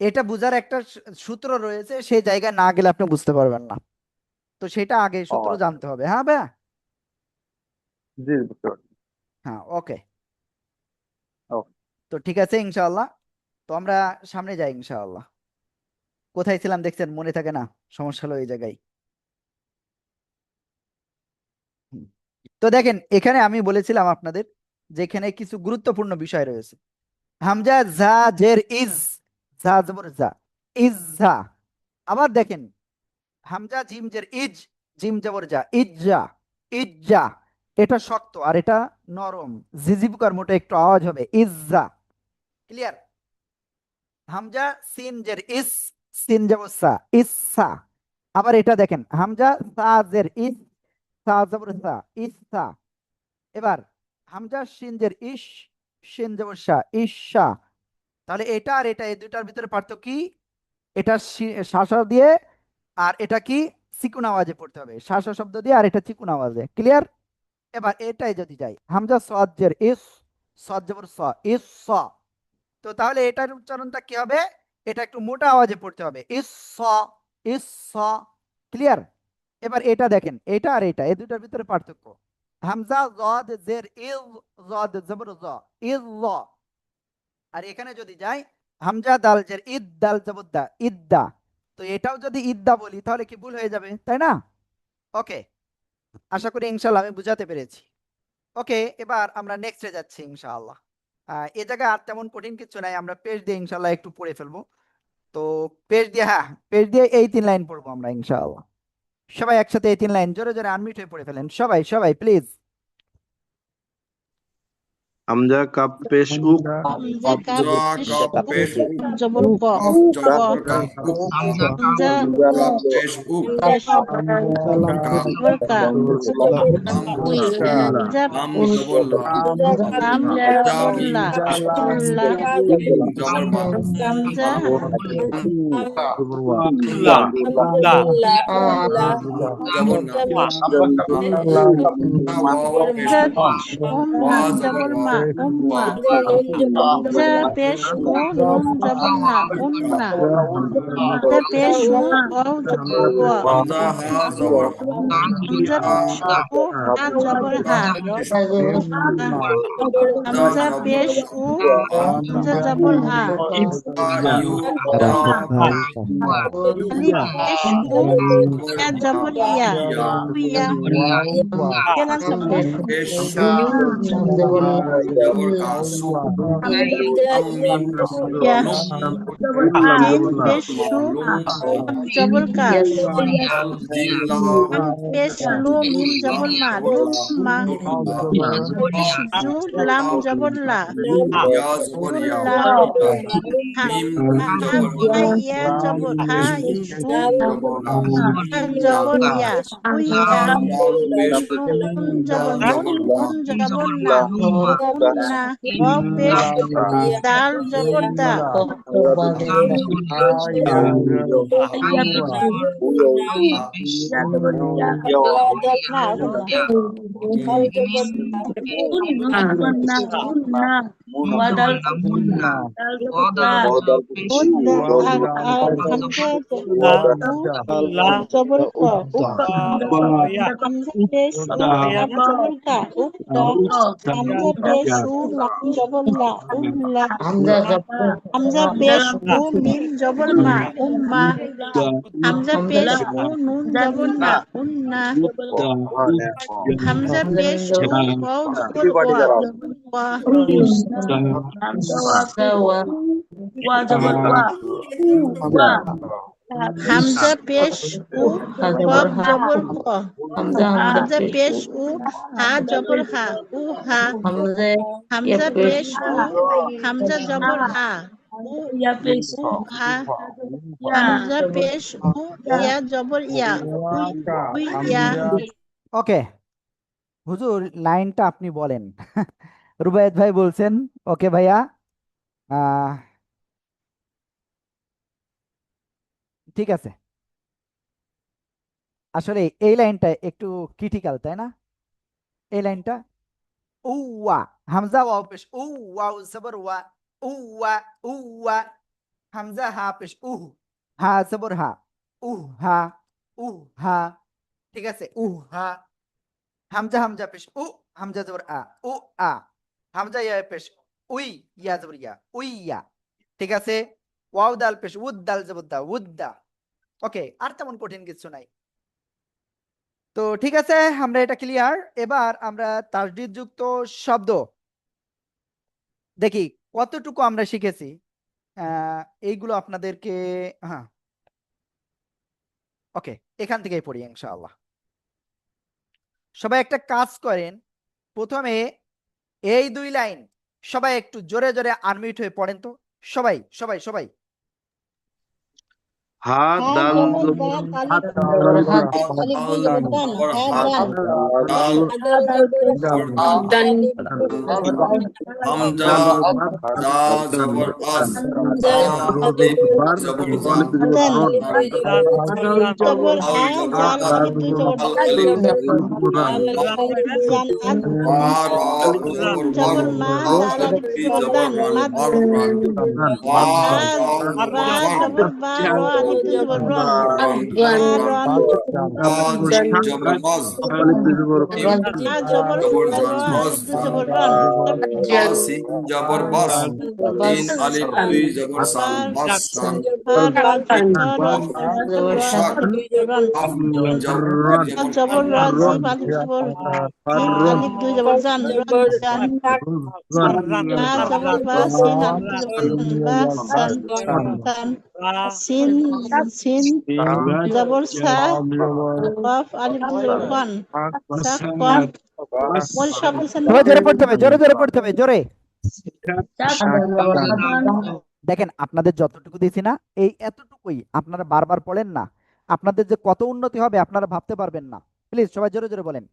এটা বুঝার একটা সূত্র রয়েছে, সেই জায়গায় না গেলে আপনি বুঝতে পারবেন না, তো সেটা আগে ও সূত্র আচ্ছা, জানতে হবে। হ্যাঁ ভাইয়া, জি বুঝতে পারছি। হ্যাঁ ওকে। ওকে। তো ঠিক আছে ইনশাআল্লাহ, তো আমরা সামনে যাই ইনশাআল্লাহ। কোথায় ছিলাম দেখছেন, মনে থাকে না, সমস্যা হলো এই জায়গায়। তো দেখেন এখানে আমি বলেছিলাম আপনাদের যে এখানে কিছু গুরুত্বপূর্ণ বিষয় রয়েছে। হামজা জা জের ইজ, জা জবর জা, ইজ জা। আবার দেখেন হামজা জিম জের ইজ, জিম জবর যা, ইজ্জা, ইজ্জা। এটা শক্ত আর এটা নরম, জিজিবুকার মতো একটু আওয়াজ হবে, ইজ্জা। ক্লিয়ার? হামজা সিন জের ইস, সিন জবর সা, ইসসা। আবার এটা দেখেন হামজা সা জের ইস, সা জবর সা, ইসসা। এবার হামজা শিন জের ইশ, শিন জবর সা, ইশা। তাহলে এটা আর এটা এই দুটার ভিতরে পার্থক্য কি? এটা শাসা দিয়ে আর এটা কি চিকুন আওয়াজে পড়তে হবে, শাসা শব্দ দিয়ে আর এটা চিকুন আওয়াজে। ক্লিয়ার? এবার এটাই যদি যাই হামজা সদ জের ইস, সদ জবর স, ইস স। তো তাহলে এটার উচ্চারণটা কি হবে? এটা একটু মোটা আওয়াজে পড়তে হবে, ইস স, ইস স। ক্লিয়ার? এবার এটা দেখেন এটা আর এটা এই দুটার ভিতরে পার্থক্য। হামজা জদ জের ইজ, জদ জবর জ, ইজ ল। আর এখানে যদি যাই হামজা দাল জের ইদ, দাল জবর দা, ইদ্দা। তো এটাও যদি ইদ্দা বলি তাহলে কি ভুল হয়ে যাবে, তাই না? ওকে, আশা করি ইনশাআল্লাহ আমি বুঝাতে পেরেছি। ওকে, এবার আমরা নেক্সটে যাচ্ছি ইনশাআল্লাহ। এ জায়গায় আর তেমন কঠিন কিছু নাই, আমরা পেজ দিয়ে ইনশাআল্লাহ একটু পড়ে ফেলবো। তো পেজ দিয়ে, হ্যাঁ পেজ দিয়ে এই 3 লাইন পড়বো আমরা ইনশাআল্লাহ। সবাই একসাথে এই 3 লাইন জোরে জোরে আনমিউট হয়ে পড়ে ফেলেন, সবাই সবাই প্লিজ। হামজা কাপ পেশ উক, হামজা কাপ হামজা পেশ কাপ উ, পেশ উক, কফ জবর ক, কফ ক। জবর কা, উক, হামজা কাপ পেশ উক, পেশ কাপ জবর কা, লাম উই হামজা লাম জবর লা, লাম হামজা জবর মিম লা, উল্লা। মিম জবর মা, হামজা লা জবর না, ওয়াও পেশ হামজা উম, ওয়া নুন জবর জবর ওয়া, মা, ওয়া হামজা পেশ উ, নুন জবর না, উন্না। হামজা পেশ উ, ওয়াও জবর ওয়া। হামজা হা জবর হা, হামজা হা পেশ উ, হা জবর হা। পেশ উক, হামজা জবর পেশ উ, হা, হামজা জবর হা। ইউ, ইয়া আলিফ পেশ উ, জবর ইয়া আ, জবর ইয়া, ইয়া উইয়া। কেলাম সবাই। পেশ সা, জবর কা, সু, লাম মিম ইয়া। লুম, সিন পেশ সু, লুম লা, জবর কা, জিম লা, পেশ লু, মিম জবর মা, লুম মা। লুম লা, পেশ জু, লাম জবর লা, ইয়া জবর ইয়া, উল্লা। হা মিম হা জবর হা, হা ইয়া জবর হা, পেশ ইসু জবর লা, হা জবর ইয়া, উইয়া। লাম লাম পেশ নুন লাম জবর নুন, জবর লা, নুন জবর না, উন্না। ওয়াও পেশ দাল জবর দা, আ, না উন্না। হামজা উ জবর ক, হামজা পেশ উ, লাম জবর কা, উক্তা। হামজা পেশ উ, লাম জবর লা, উল্লা। হামজা পেশ উ, মিম জবর মা, উম্মা। হামজা পেশ উ, নুন জবর না, উন্না। হামজা পেশ উ, ওয়াও জবর ওয়া, ওয়া। হামজা পেশ উ, কফ জবর ক। হামজা পেশ উ, হা জবর হা, উ হা। হামজা পেশ উ, হামজা জবর হা, উ উ হা। হামজা পেশ উ, ইয়া জবর ইয়া, উই উই ইয়া। ওকে হুজুর, লাইনটা আপনি বলেন। রুবায়েত ভাই বলছেন ওকে ভাইয়া। আহ ঠিক আছে, আসলে এই লাইনটা একটু ক্রিটিক্যাল তাই না? এই লাইনটা উওয়া, হামজা ওয়াও পেশ উ, ওয়াও জবর ওয়া, উওয়া উওয়া। হামজা হা পেশ উহ, হা জবর হা, উহ হা, উহ হা। ঠিক আছে, উহ হা। হামজা হামজা পেশ উ, হামজা জবর আ, উ আ। হামজা ইয়া পেশ উই, ইয়া জবর ইয়া, উইয়া। ঠিক আছে, ওয়াও দাল পেশ উদ, দাল জবর দা, উদ্দা। ওকে, আর তেমন কঠিন কিছু নাই। তো ঠিক আছে, আমরা এটা ক্লিয়ার। এবার আমরা তাসদিদ যুক্ত শব্দ দেখি কতটুকু আমরা শিখেছি। এইগুলো আপনাদেরকে, হ্যাঁ ওকে, এখান থেকেই পড়ি ইনশাআল্লাহ। সবাই একটা কাজ করেন, প্রথমে এই 2 লাইন সবাই একটু জোরে জোরে আনমিউট হয়ে পড়েন তো, সবাই সবাই সবাই। হা দাল জবর হাত জবর হাত আলিফ দুই জবর দান দান হামজা দা জবর আজ জবর জবর জাল আলিফ দুই জবর জবর মা দাল আলিফ জবর দান মাদ বা জবর বা র আলিফ দুই জবর রন রন জবর বাজ জবর র আলিফ দুই জবর রন সিন জবর বাস তিন আলিফ দুই জবর সান বাস সান জবর রাজি আলিফ জবর আলিফ দুই জবর জান জান মা জবর বা সিন আলিফ দুই জবর বা সান সান সিন সিন জবর সা কফ আলিফ দুই জবর কোন সা কোন কোন শব্দ সবাই জোরে পড়তে হবে, জোরে জোরে পড়তে হবে, জোরে। দেখেন আপনাদের যতটুকু দিয়েছি না, এই এতটুকুই আপনারা বারবার পড়েন না, আপনাদের যে কত উন্নতি হবে আপনারা ভাবতে পারবেন না। প্লিজ সবাই জোরে জোরে বলেন।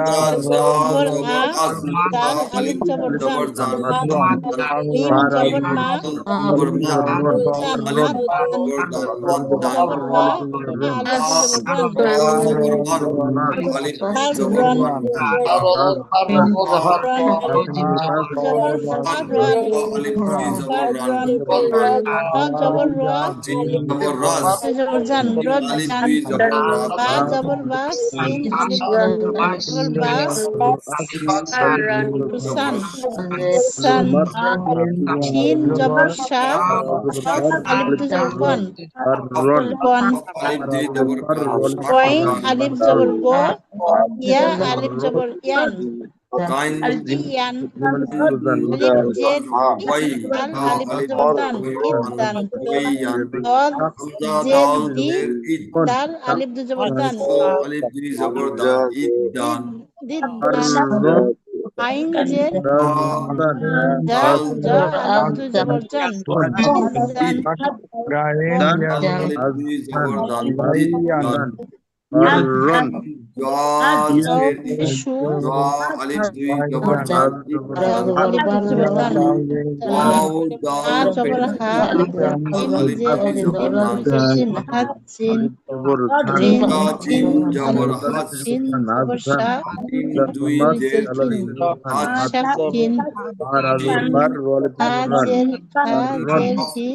জবর আলিফ জবর জান মিম জবর মা জবর জবর র জবর রাজ জবর জান রদ জান বা জবর বা সিন আলিফ জবর বা সান সান শিন জবর শা আলিফ দুই জবর কোন কোন আলিফ দুই জবর কইন আলিফ জবর গো ইয়া আলিফ জবর ইয়ান কাইন ইয়ান আলিফ জের দাল আলিফ জবর দান ইদান দদ জের দি দাল আলিফ দুই জবর দান আলিফ দুই জবর দান ইদান দিদান আইন জের জাল জা আলিফ দুই জবর জান দিদান আলিফ দুই জবর দান ইদান শু আলিফ দুই জবর দান ইদান আলিফ দুই জবর দান ওয়াও দাল জবর হা জিম জের জিন হাত জিন জিম জবর হাজ জিন জবর শা জিম দুই জের হাজ শাকিন হাজের হি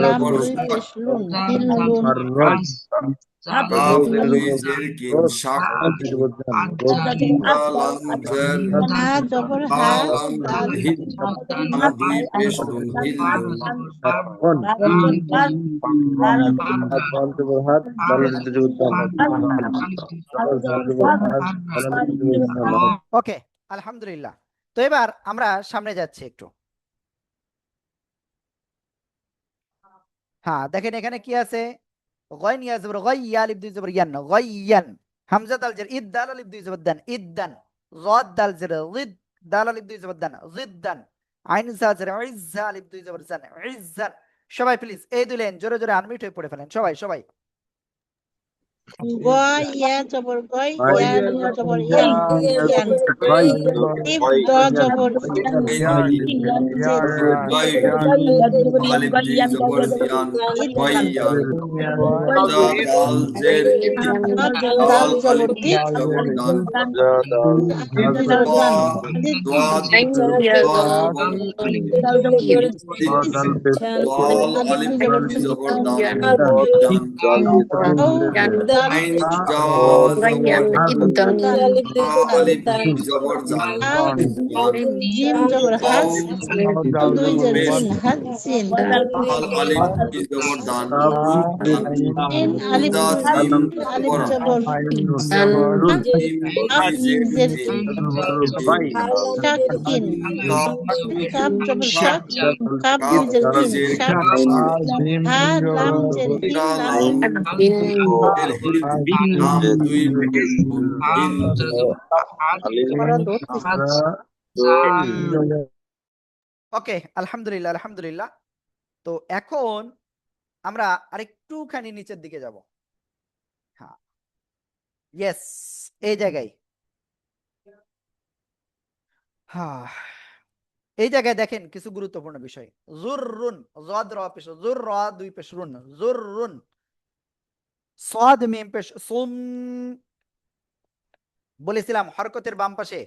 লাম দুই পেশলুন দিলুন কাফ দুই জের কিন শাক লাম জের হা জবর হা দাল হিদ দুই পেশলুন হিল্লুন ওকে, আলহামদুলিল্লাহ। তো এবার আমরা সামনে যাচ্ছি একটু। হ্যাঁ দেখেন এখানে কি আছে, গয়ন ইয়া জবর গয় ইয়া আলিফ দুই জবর ইয়ান গয়য়ান, হামজা দাল জের ইদ দাল আলিফ দুই জবর দান ইদ্দান, গাদ দাল জের গিদ দাল আলিফ দুই জবর দান গিদ্দান, আইন জা জের ইজ্জা আলিফ দুই জবর জান ইজ্জান। সবাই প্লিজ এই 2 লাইন জোরে জোরে আনমিউট হয়ে পড়ে ফেলেন, সবাই সবাই। গয় ইয়া জবর গয় ইয়া জবর ইয়ান ইয়ান ইফ দ জবর আলিফ দুই জবর ইয়ান গয়য়ান দাল জের দাল জবর দিদ জবর দান দাল দাল আইন জা Ryan, জবর Idan, জা আলিফ জবর জাল হা জাল জিম জবর ওয়াও হাত দুই জবর জের পেশ জিন হাত জিন দাল আলিফ জবর দান রুন দান জিন আলিফ ইদা জিম আলিফ জবর জবর Dan, রুন জিম হাফ দুই মিম জের জের জিম জিন শাক কিন কাপ কাপ জবর কাপ শাক কাপ কাপ দুই জের দুই কিন জের শাক হা লাম জের হিন লাম লাম Adin, এর হিল লাম দুই নুন হিন ওকে, আলহামদুলিল্লাহ আলহামদুলিল্লাহ। তো এখন আমরা আরেকটুখানি নিচের দিকে যাব। হ্যাঁ, ইয়েস, এই জায়গায়। হ্যাঁ, এই জায়গায় দেখেন কিছু গুরুত্বপূর্ণ বিষয়। জুররুন, জদ র পেশ, জুর র দুই পেশ রুন, জুররুন। সাদ মিম পেশ সুম। বলেছিলাম হরকতের বাম পাশে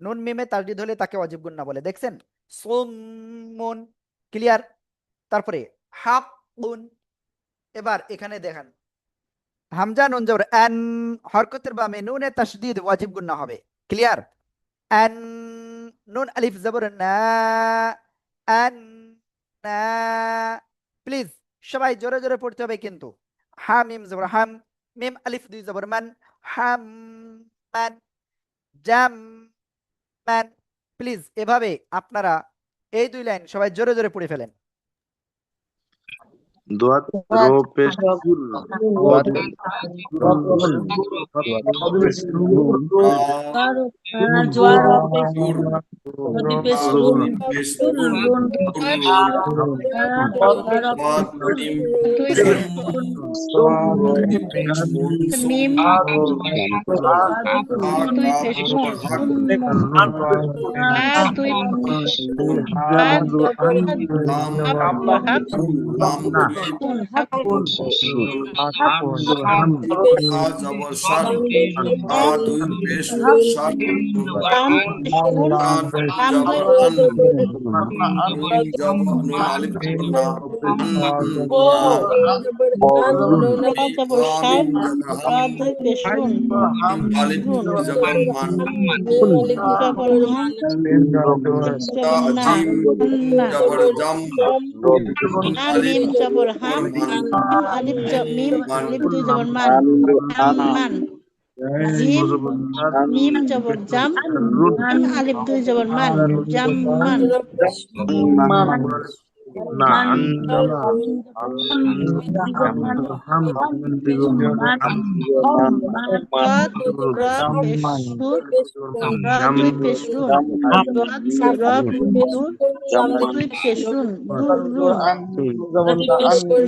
নুন মিমে তাসদিদ হলে তাকে ওয়াজিব গুন্না বলে, দেখছেন? সুমুন, ক্লিয়ার? তারপরে হাকুন। এবার এখানে দেখেন হামজা নুন জবর আন, হরকতের বামে নুনে তাসদিদ ওয়াজিব গুন্না হবে, ক্লিয়ার? আন, নুন আলিফ জবর না, আন না। প্লিজ সবাই জোরে জোরে পড়তে হবে কিন্তু। হা মিম জবর হাম, মিম আলিফ দুই জবর মান, হাম মান, জাম মান। প্লিজ এভাবে আপনারা এই দুই লাইন সবাই জোরে জোরে পড়ে ফেলেন। Dua tropes জোয়ার রুন পেশ রুন রুন পেশ রুন রুন রুন সাদ মিম সুম মিম পেশ মুন সুম মিম হা দুই কাফ পেশ জবর হাক দুই নুন হাত লাম হাক হাক নুন লাম দুই কুন হাক নুন হা জবর সার হা দুই পেশ সার নুন লাম কুন লাম লাম দুই জবর আন নুন জবর নুন আলিফ জবর না না জবর হা সার মিম জবর হাম দুই পেশ রুন মিম আলিফ রুন জবর মান জবর মান তা জবর না জিম না জবর জাম নুন হা আলিফ মিম জবর জবর হাম মান মিম আলিফ মিম মান আলিফ দুই জবর মান হাম মান জিম মিম জবর জাম মিম আলিফ দুই জবর মান জাম মান রদ র পেশ সুর র দুই পেশ রুন রদ র দুর দুই পেশ রুন দুর রুন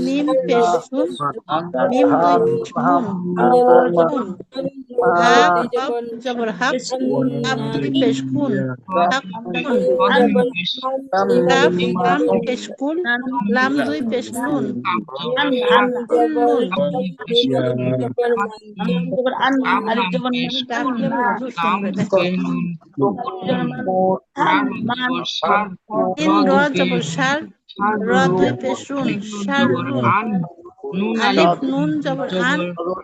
মিম পেশ সুন মিম দুই পেশ নুন রুন হা কফ জবর হাক কাপ দুই পেশ কুন হাক কুন কাফ লাম পেশ কুল লাম দুই পেশ নুন কুল নুন ডাকলে হুজুর শুনবে দেখো তিন র জবর সার র দুই পেশ রুন সার রুন আলিফ নুন জবর আন নুন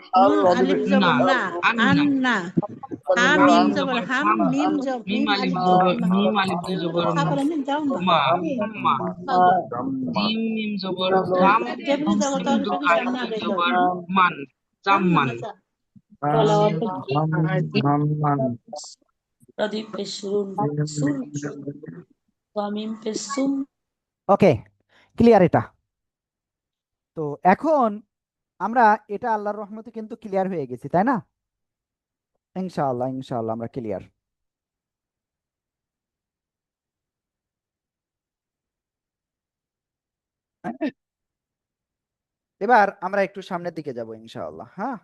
আলিফ জবর না আন না হা মিম জবর হাম মিম আলিফ জবর মা করে নি যাও না টেবিলে যাবো তাহলে তুমি সামনে আগে যাও ওকে, ক্লিয়ার এটা? তো এখন আমরা এটা আল্লাহর রহমতে কিন্তু ক্লিয়ার হয়ে গেছি, তাই না? ইনশাআল্লাহ ইনশাআল্লাহ আমরা ক্লিয়ার। এবার আমরা একটু সামনের দিকে যাব ইনশাআল্লাহ। হ্যাঁ,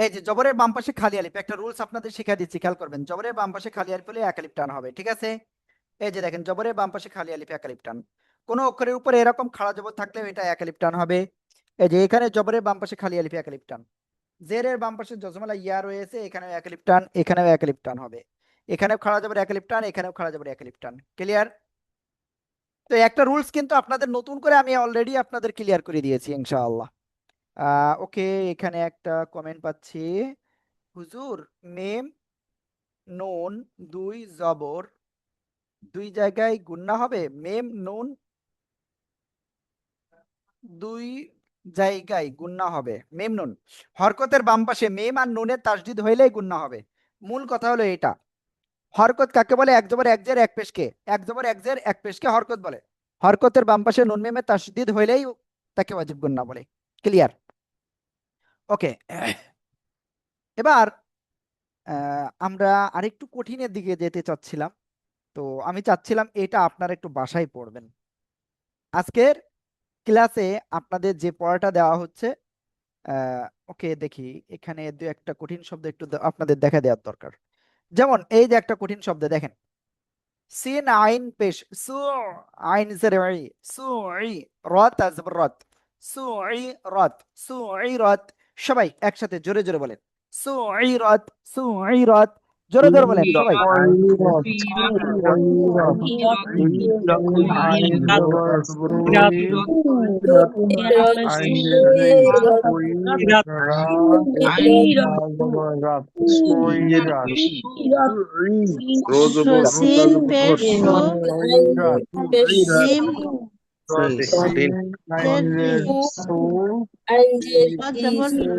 এই যে জবরের বাম পাশে খালি আলিফ, একটা রুলস আপনাদের শিখিয়ে দিচ্ছি, খেয়াল করবেন। জবরের বাম পাশে খালি আলিফ হলে এক আলিফ টান হবে, ঠিক আছে? এই যে দেখেন জবরের বাম পাশে খালি আলিফ এক আলিফ টান। কোন অক্ষরের উপরে এরকম খাড়া জবর থাকলেও এটা এক আলিফ টান হবে। এই যে এখানে জবরের বাম পাশে খালি আলিফ এক আলিফ টান। জেরের বাম পাশে জজমালা ইয়া রয়েছে, এখানেও এক আলিফ টান, এখানেও এক আলিফ টান হবে। এখানেও খাড়া জবর এক আলিফ টান, এখানেও খাড়া জবর এক আলিফ টান। ক্লিয়ার? তো একটা রুলস কিন্তু আপনাদের নতুন করে আমি অলরেডি আপনাদের ক্লিয়ার করে দিয়েছি ইনশাআল্লাহ। ওকে, এখানে একটা কমেন্ট পাচ্ছি, হুজুর মিম নুন দুই জবর দুই জায়গায় গুণনা হবে? মিম নুন দুই জায়গায় গুণনা হবে। মিম নুন হরকতের বাম পাশে মিম আর নুনের তাসদিদ হইলেই গুণনা হবে। মূল কথা হলো এটা। হরকত কাকে বলে? এক জবর এক জের এক পেশকে, এক জবর এক জের এক পেশকে হরকত বলে। হরকতের বাম পাশে নুন মিমের তাসদিদ হইলেই তাকে ওয়াজিব গুণনা বলে। ক্লিয়ার? ওকে, এবার আমরা আরেকটু কঠিনের দিকে যেতে চাচ্ছিলাম। তো আমি চাচ্ছিলাম এটা আপনারা একটু বাসায় পড়বেন। আজকের ক্লাসে আপনাদের যে পড়াটা দেওয়া হচ্ছে, ওকে দেখি এখানে দু একটা কঠিন শব্দ একটু আপনাদের দেখা দেওয়ার দরকার। যেমন এই যে একটা কঠিন শব্দ দেখেন, সিন আইন পেশ, সু আইন জের সু রত আজবর রত, সু রত, সু রত। সবাই একসাথে জোরে জোরে বলেন, সু রত, সু রত। জোরে জোরে বলেন সবাই। সিন পেশ সু জিম জের জি র জবর র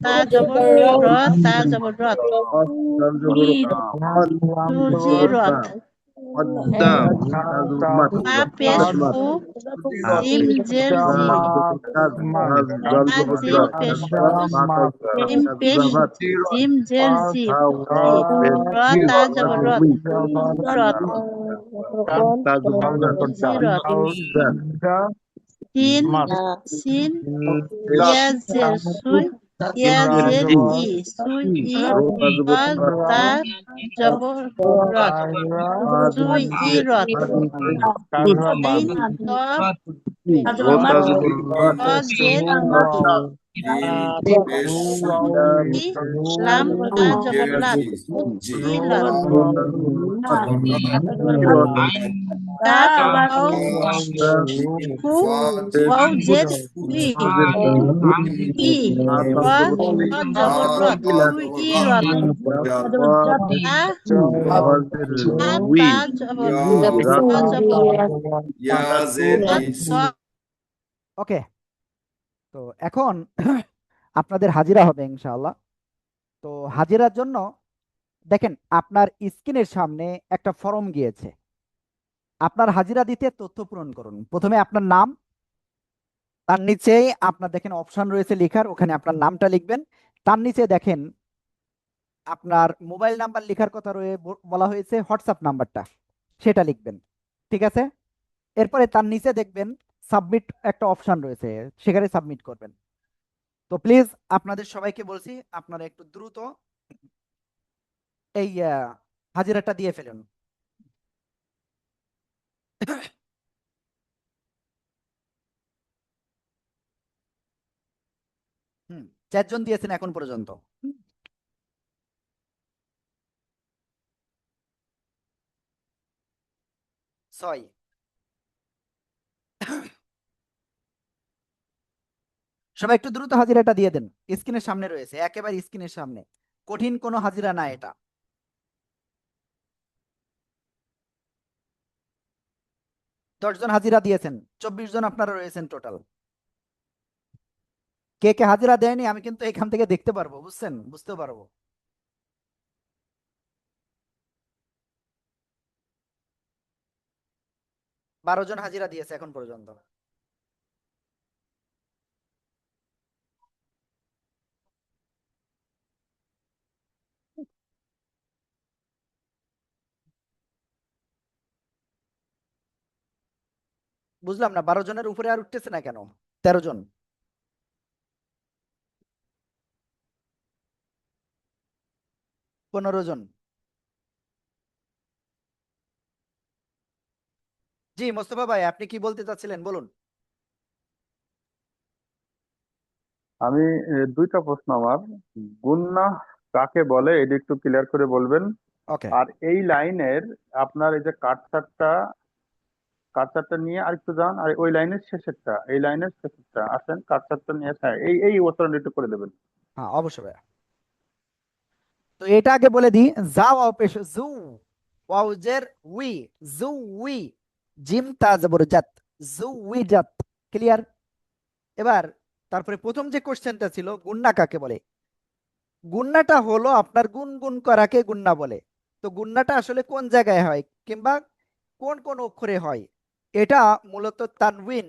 তা জবর র তা জবর রত সুজি রত মা পেশ ফু জিম জের জি মা জিম পেশ ফু জিম পেশ জিম জের জি র তা জবর রত রত জি রত সিন সিন ইয়া জের সুই ইয়া জের ই সুই ই র তা জবর রত সুই ই রত আইন ত ত জের ই লাম তা জবর লাত ই লত কাফ ওয়াও ফু ওয়াও জের উই ই র র জবর রত সুই ই রত তা তা জবর র জবর ত। ওকে, তো এখন আপনাদের হাজিরা হবে ইনশাআল্লাহ। তো হাজিরার জন্য দেখেন আপনার স্ক্রিনের সামনে একটা ফর্ম গিয়েছে। আপনার হাজিরা দিতে তথ্য পূরণ করুন। প্রথমে আপনার নাম, তার নিচেই আপনার দেখেন অপশন রয়েছে লেখার, ওখানে আপনার নামটা লিখবেন। তার নিচে দেখেন আপনার মোবাইল নাম্বার লেখার কথা বলা হয়েছে, হোয়াটসঅ্যাপ নাম্বারটা সেটা লিখবেন। ঠিক আছে? এরপরে তার নিচে দেখবেন সাবমিট একটা অপশন রয়েছে, সেখানে সাবমিট করবেন। তো প্লিজ আপনাদের সবাইকে বলছি আপনারা একটু দ্রুত এই হাজিরাটা দিয়ে ফেলুন। হুম, 4 জন দিয়েছেন এখন পর্যন্ত। ছয়। সবাই একটু দ্রুত হাজিরাটা দিয়ে দেন, স্ক্রিনের সামনে রয়েছে, একেবারে স্ক্রিনের সামনে। কঠিন কোনো হাজিরা না এটা। 10 জন হাজিরা দিয়েছেন, 24 জন আপনারা রয়েছেন টোটাল। কে কে হাজিরা দেয়নি আমি কিন্তু এখান থেকে দেখতে পারবো, বুঝছেন? বুঝতে পারবো। বারো জন হাজিরা দিয়েছে এখন পর্যন্ত। বুঝলাম না, 12 জনের উপরে আর উঠতেছে না কেন? 13 জন, 15 জন। জি মোস্তফা ভাই, আপনি কি বলতে চাচ্ছিলেন বলুন। আমি দুইটা প্রশ্ন আমার। গুন্নাহ কাকে বলে এটা একটু ক্লিয়ার করে বলবেন। ওকে। আর এই লাইনের আপনার এই যে কাটসারটা নিয়ে আরেকটু যান, আর ওই লাইনের শেষেরটা, এই লাইনের শেষেরটা আসেন, কাটসারটা নিয়ে, হ্যাঁ এই উচ্চারণ একটু করে দেবেন। হ্যাঁ অবশ্যই ভাইয়া। তো এটা আগে বলে দিই, যা ওয়াও পেশ জু, ওয়াও জের উই, জু উই, জিম তা জবর জাত, জু উই জাত। ক্লিয়ার? এবার তারপরে প্রথম যে কোশ্চেনটা ছিল, গুন্না কাকে বলে? গুন্নাটা হলো আপনার গুনগুন করাকে গুন্না বলে। তো গুন্নাটা আসলে কোন জায়গায় হয় কিংবা কোন কোন অক্ষরে হয়? এটা মূলত তানউইন,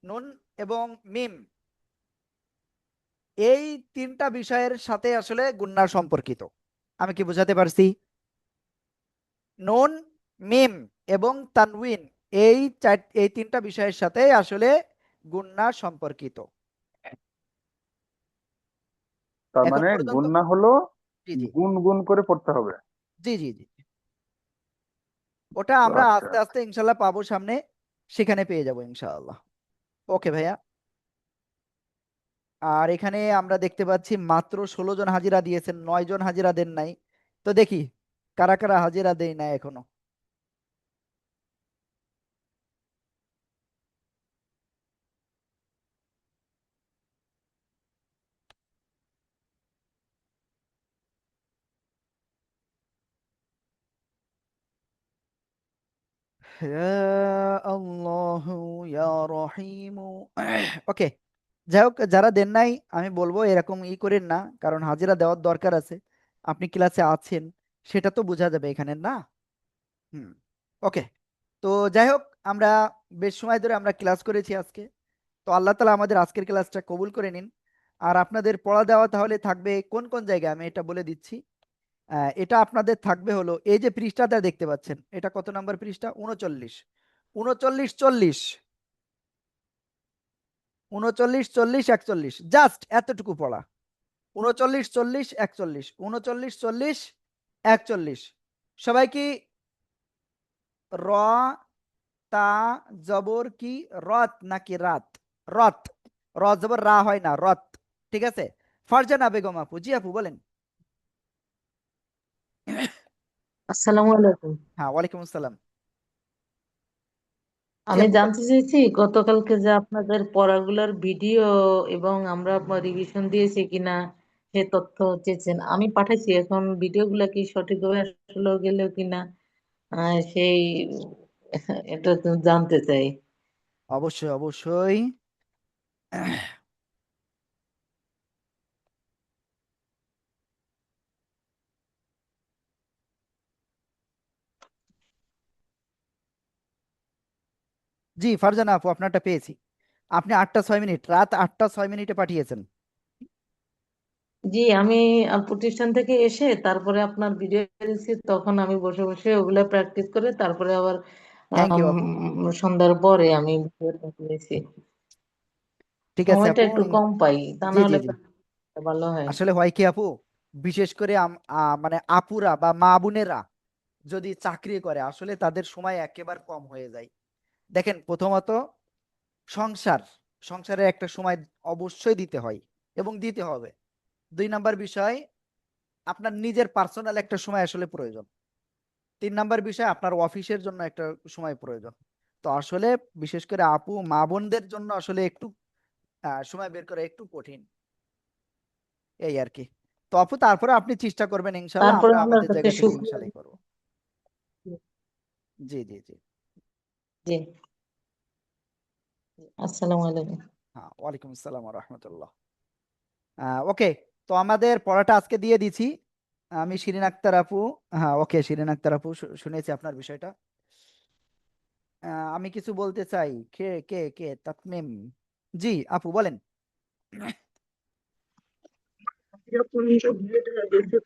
নুন এবং মিম, এই তিনটা বিষয়ের সাথে আসলে গুন্না সম্পর্কিত। আমি কি বোঝাতে পারছি? নুন, মিম এবং তানউইন, এই তিনটা বিষয়ের সাথে আসলে গুন্না সম্পর্কিত। তার এখন মানে পর্যন্ত গুণনা হলো জি জি গুন গুন করে পড়তে হবে। জি জি জি, ওটা আমরা আচ্ছা, আস্তে আস্তে ইনশাল্লাহ পাবো সামনে, সেখানে পেয়ে যাবো ইনশাআল্লাহ। ওকে ভাইয়া। আর এখানে আমরা দেখতে পাচ্ছি মাত্র 16 জন হাজিরা দিয়েছেন, 9 জন হাজিরা দেন নাই। তো দেখি কারা কারা হাজিরা দেয় নাই এখনো। আল্লাহু ইয়া রহিমু। ওকে, যাই হোক, যারা দেন নাই আমি বলবো এরকম করেন না, কারণ হাজিরা দেওয়ার দরকার আছে। আপনি ক্লাসে আছেন সেটা তো বোঝা যাবে এখানে না। হুম। ওকে। তো যাই হোক, আমরা বেশ সময় ধরে আমরা ক্লাস করেছি আজকে। তো আল্লাহ তালা আমাদের আজকের ক্লাসটা কবুল করে নিন। আর আপনাদের পড়া দেওয়া তাহলে থাকবে কোন কোন জায়গায় আমি এটা বলে দিচ্ছি। এটা আপনাদের থাকবে হলো এই যে পৃষ্ঠাটা দেখতে পাচ্ছেন, এটা কত নাম্বার পৃষ্ঠা? 39, 39, 40, 39, 40, 41, জাস্ট এতটুকু পড়া। 39, 40, 41, 39, 40, 41। সবাই কি র, তা জবর কি রত নাকি রাত? রত। র জবর রা হয় না, রত। ঠিক আছে। ফারজানা বেগম আপু, জি আপু বলেন। আসসালামু আলাইকুম। হ্যাঁ ওয়ালাইকুম আসসালাম। জি আমি আপু জানতে চাইছি গতকালকে যে আপনাদের পড়াগুলোর ভিডিও এবং আমরা রিভিশন দিয়েছি কিনা সে তথ্য চেয়েছেন, আমি পাঠাইছি। এখন ভিডিওগুলো কি সঠিকভাবে আসলে গেল কিনা সেই এটা তো জানতে চাই। অবশ্যই অবশ্যই। জি ফারজানা আপু, আপনারটা পেয়েছি। আপনি 8টা 6 মিনিট, রাত 8টা 6 মিনিটে পাঠিয়েছেন। জি, আমি প্রতিষ্ঠান থেকে এসে তারপরে আপনার ভিডিও দিয়েছি, তখন আমি বসে বসে ওগুলা প্র্যাকটিস করে তারপরে আবার থ্যাংক ইউ আপু। সন্ধ্যার পরে আমি ভিডিওটা দিয়েছি। ঠিক আছে সময়টা আপু। একটু কম পাই, তা জি না জি হলে জি। ভালো হয়। আসলে হয় কি আপু, বিশেষ করে মানে আপুরা বা মা বোনেরা যদি চাকরি করে আসলে তাদের সময় একেবারে কম হয়ে যায়। দেখেন, প্রথমত সংসার, সংসারে একটা সময় অবশ্যই দিতে হয় এবং দিতে হবে। 2 নাম্বার বিষয়, আপনার নিজের পার্সোনাল একটা সময় আসলে প্রয়োজন। 3 নাম্বার বিষয়, আপনার অফিসের জন্য একটা সময় প্রয়োজন। তো আসলে বিশেষ করে আপু মা বোনদের জন্য আসলে একটু সময় বের করা একটু কঠিন, এই আর কি। তো আপু তারপরে আপনি চেষ্টা করবেন, ইনশাল্লাহ তারপরে আমরা আল্লাহর আমাদের কাছে জায়গা থেকে শুকরিয়া। ইনশাল্লাহ করবো। জি জি জি। জি, আসসালামু আলাইকুম। হ্যাঁ ওয়ালাইকুম আসসালাম ওয়া রাহমাতুল্লাহ। ওকে। তো আমাদের পড়াটা আজকে দিয়ে দিছি। আমি শিরিন আক্তার আপু। হ্যাঁ ওকে, শিরিন আক্তার আপু, শুনেছি আপনার বিষয়টা। আমি কিছু বলতে চাই। কে কে কে তাতমিম, জি আপু বলেন।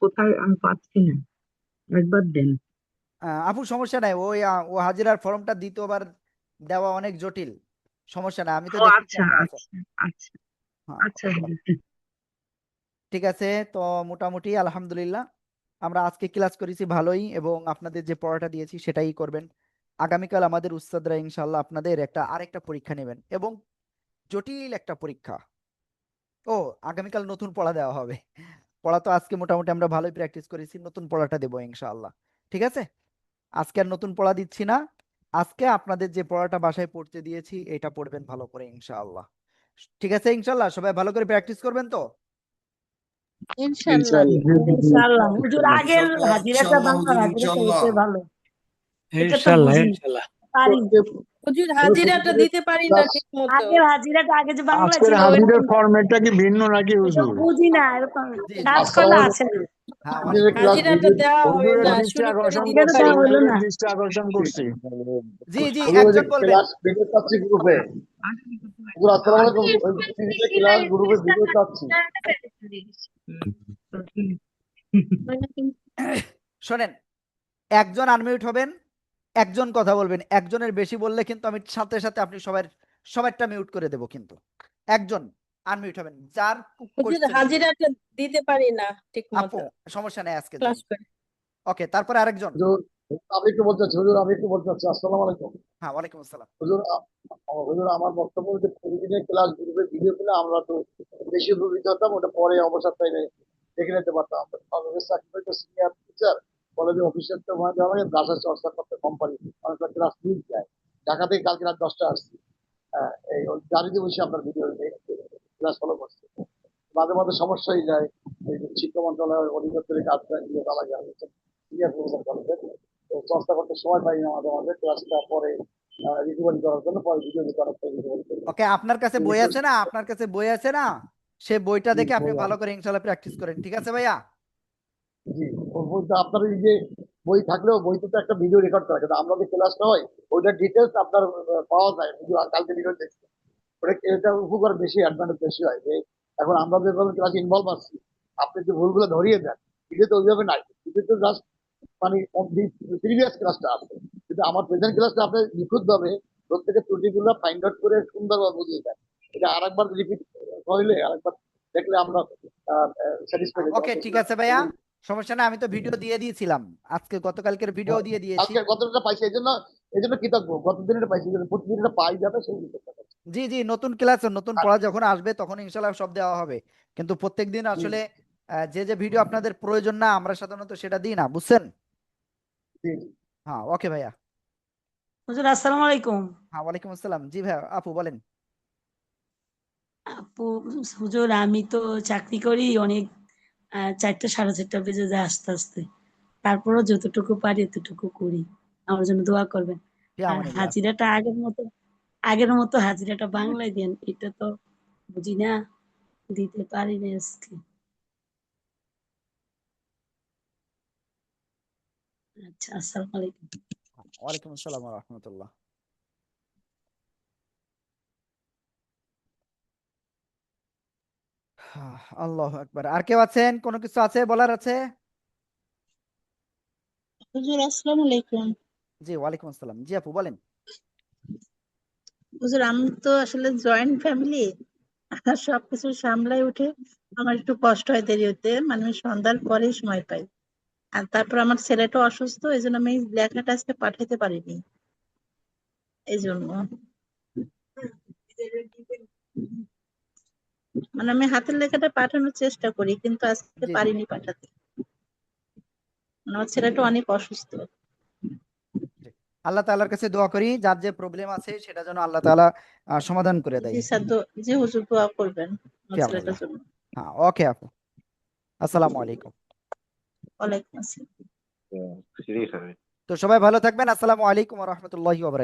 কোথায় আমি পাচ্ছি না, একবার দেন। আপু সমস্যা নাই, ওই ও হাজিরার ফর্মটা দ্বিতীয়বার দেওয়া অনেক জটিল। সমস্যা নাই, আমি তো ও দেখতেছি আচ্ছা আপনি আছেন। আচ্ছা আচ্ছা হ্যাঁ আচ্ছা ঠিক আছে। তো মোটামুটি আলহামদুলিল্লাহ আমরা আজকে ক্লাস করেছি ভালোই, এবং আপনাদের যে পড়াটা দিয়েছি সেটাই করবেন। আগামীকাল আমাদের উস্তাদরা ইনশাল্লাহ আপনাদের আরেকটা পরীক্ষা নেবেন, এবং জটিল একটা পরীক্ষা। ও, আগামীকাল নতুন পড়া দেওয়া হবে। পড়া তো আজকে মোটামুটি আমরা ভালোই প্র্যাকটিস করেছি, নতুন পড়াটা দেবো ইনশাআল্লাহ। ঠিক আছে, আজকে আর নতুন পড়া দিচ্ছি না। আজকে আপনাদের যে পড়াটা বাসায় পড়তে দিয়েছি এটা পড়বেন ভালো করে ইনশাআল্লাহ। ঠিক আছে, ইনশাআল্লাহ সবাই ভালো করে প্র্যাকটিস করবেন তো। ইনশাল্লাহ। ইনশাআল্লাহ হুজুর, আগের ইনশাল্লাহ হাজিরাটা ইনশাল্লাহ বাংলা হুজুর, হাজিরাটা ইনশাল্লাহ। এটাই ভালো, এটা তো ইনশাল্লাহ বুঝি ইনশাল্লাহ। পারি। হুজুর হাজিরাটা দিতে পারি না ঠিক মতো। আগের হাজিরাটা আগে যে বাংলা আজকের ছিল হাজিরের ফরম্যাটটা কি ভিন্ন নাকি এসব হুজুর? বুঝি না, এরকম জি জি কাজ জি। করা আছে না। হ্যাঁ, ওয়ালাইকুম হাজিরাটা দেওয়া হবে হুজুরের না, দৃষ্টি শুরু করে আকর্ষণ দিতে হাজিরাটা করছি, পারি দেওয়া না। হইলো না। হুজুরের দৃষ্টি আকর্ষণ করছি। জি জি, একজন বলবেন। ভিডিও চাচ্ছি গ্রুপে। আসসালামু আলাইকুম, টিভিতে ক্লাস গ্রুপে ভিডিও চাচ্ছি। শোনেন, একজন আনমিউট হবেন, একজন কথা বলবেন। একজনের বেশি বললে কিন্তু আমি সাথে সাথে আপনি সবারটা মিউট করে দেব। কিন্তু একজন আনমিউট হবেন, যার হুজুর কোশ্চেন ছিল। হাজিরাটা দিতে পারি না ঠিক আপু, মতো সমস্যা নেই আজকের ক্লাস জন্য। করে। ওকে, তারপরে আরেকজন। হুজুর, আমি একটু বলতে চাচ্ছি, হুজুর আমি একটু বলতে চাচ্ছি। আসসালামু আলাইকুম। হ্যাঁ, ওয়ালাইকুম আসসালাম। হুজুর, হুজুর আমার বক্তব্য হচ্ছে প্রতিদিনের ক্লাস গ্রুপে ভিডিও পেলে আমরা তো বেশি উপকৃত হতাম, ওটা পরে অবসর টাইমে দেখে নিতে পারতাম। সিনিয়র টিচার কলেজে অফিসের তো মানে দেওয়া লাগে, ভাষা চর্চা করতে কোম্পানি অনেকটা ক্লাস মিস যায়। ঢাকা থেকে কালকে রাত 10টা আসছি। এই গাড়িতে বসে আপনার ভিডিও ক্লাস ফলো করছি। মাঝে মাঝে সমস্যা হয়ে যায়, এই যে শিক্ষা মন্ত্রণালয়ের অধিদপ্তরের কাজ নিয়ে বলা যায় সিনিয়র প্রফেসর কলেজে, তো চর্চা করতে সময় পাই না মাঝে মাঝে, ক্লাসটা পরে রিকভারি করার জন্য পরে ভিডিও করার রিকভারি করি। ওকে, আপনার কাছে বই আছে না? আপনার কাছে বই আছে না? সে বইটা দেখে আপনি ভালো করে ইনশাআল্লাহ প্র্যাকটিস করেন। ঠিক আছে ভাইয়া? জি, ওর বইটা আপনার এই যে বই থাকলেও বইতে তো একটা ভিডিও রেকর্ড করা, কিন্তু আমরা যে ক্লাসটা হয় ওইটার ডিটেলস আপনার পাওয়া যায়। ভিডিও কালকে ভিডিও দেখছি, ওটা এটা উপকার বেশি, অ্যাডভান্টেজ বেশি হয়। যে এখন আমরা যেভাবে ক্লাস ইনভলভ আছি, আপনি যে ভুলগুলো ধরিয়ে দেন, এটা তো ওইভাবে নাই। এটা তো জাস্ট মানে প্রিভিয়াস ক্লাসটা আছে, কিন্তু আমার প্রেজেন্ট ক্লাসটা আপনি নিখুঁত ভাবে প্রত্যেকের ত্রুটিগুলো ফাইন্ড আউট করে সুন্দরভাবে বুঝিয়ে দেন। এটা আরেকবার রিপিট করলে, আরেকবার দেখলে আমরা স্যাটিসফাইড হই। ওকে, ঠিক আছে ভাইয়া, সমস্যা না। আমি তো ভিডিও দিয়ে দিয়েছিলাম, আজকে গতকালকের ভিডিও দিয়ে দিয়েছি। কালকে গতটা পাইছি, এই জন্য কৃতজ্ঞ। গত দিনের পাইছি, প্রতিদিন এটা পাই যাবে সেই কৃতজ্ঞতা। জি জি, নতুন ক্লাস নতুন পড়া যখন আসবে তখন ইনশাআল্লাহ সব দেওয়া হবে। কিন্তু প্রত্যেকদিন জি আসলে যে যে ভিডিও আপনাদের প্রয়োজন না, আমরা সাধারণত সেটা দিই না, বুঝছেন? জি। হ্যাঁ, ওকে ভাইয়া। হুজুর আসসালামু আলাইকুম। হ্যাঁ, ওয়ালাইকুম আসসালাম। জি ভাইয়া, আপু বলেন। আপু, হুজুর আমি তো চাকরি করি অনেক, 4টা 4:30 বেজে যায় আস্তে আস্তে। তারপরও যতটুকু পারি এতটুকু করি, আমার জন্য দোয়া করবেন। জি, আর আমানিল্লাহ। হাজিরাটা আগের মতো হাজিরাটা বাংলায় দেন, এটা তো বুঝি না, দিতে পারি না আজকে। আচ্ছা, আসসালামু আলাইকুম। ওয়ালাইকুম আসসালাম ওয়া রাহমাতুল্লাহ। আল্লাহু আকবার। আর কেউ আছেন? কোনো কিছু আছে বলার আছে? হুজুর আসসালামু আলাইকুম। জি, ওয়ালাইকুম আসসালাম। জি আপু বলেন। হুজুর আমি তো আসলে জয়েন্ট ফ্যামিলি, সবকিছু সামলাই উঠে আমার একটু কষ্ট হয় দেরি হতে, মানে আমি সন্ধ্যার পরেই সময় পাই। আর তারপর আমার ছেলেটা অসুস্থ, এই জন্য আমি লেখাটা আজকে পাঠাতে পারিনি, এই জন্য। মানে আমি হাতের লেখাটা পাঠানোর চেষ্টা করি, কিন্তু আজকে জি জি। পারিনি পাঠাতে। মানে আমার ছেলেটা অনেক অসুস্থ। জি। আল্লাহ তাআলার কাছে দোয়া করি, যার যে প্রবলেম আছে সেটা যেন আল্লাহ তাআলা সমাধান করে দেয়। জি স্যার, জি হুজুর দোয়া করবেন আমার জি, ছেলেটার আমানিল্লাহ। জন্য। হ্যাঁ, ওকে আপু, আসসালামু আলাইকুম। ওয়ালাইকুম আসসালাম। তো সবাই ভালো থাকবেন। আসসালামু আলাইকুম ওয়া রাহমাতুল্লাহি ওয়া বারাকাতুহু।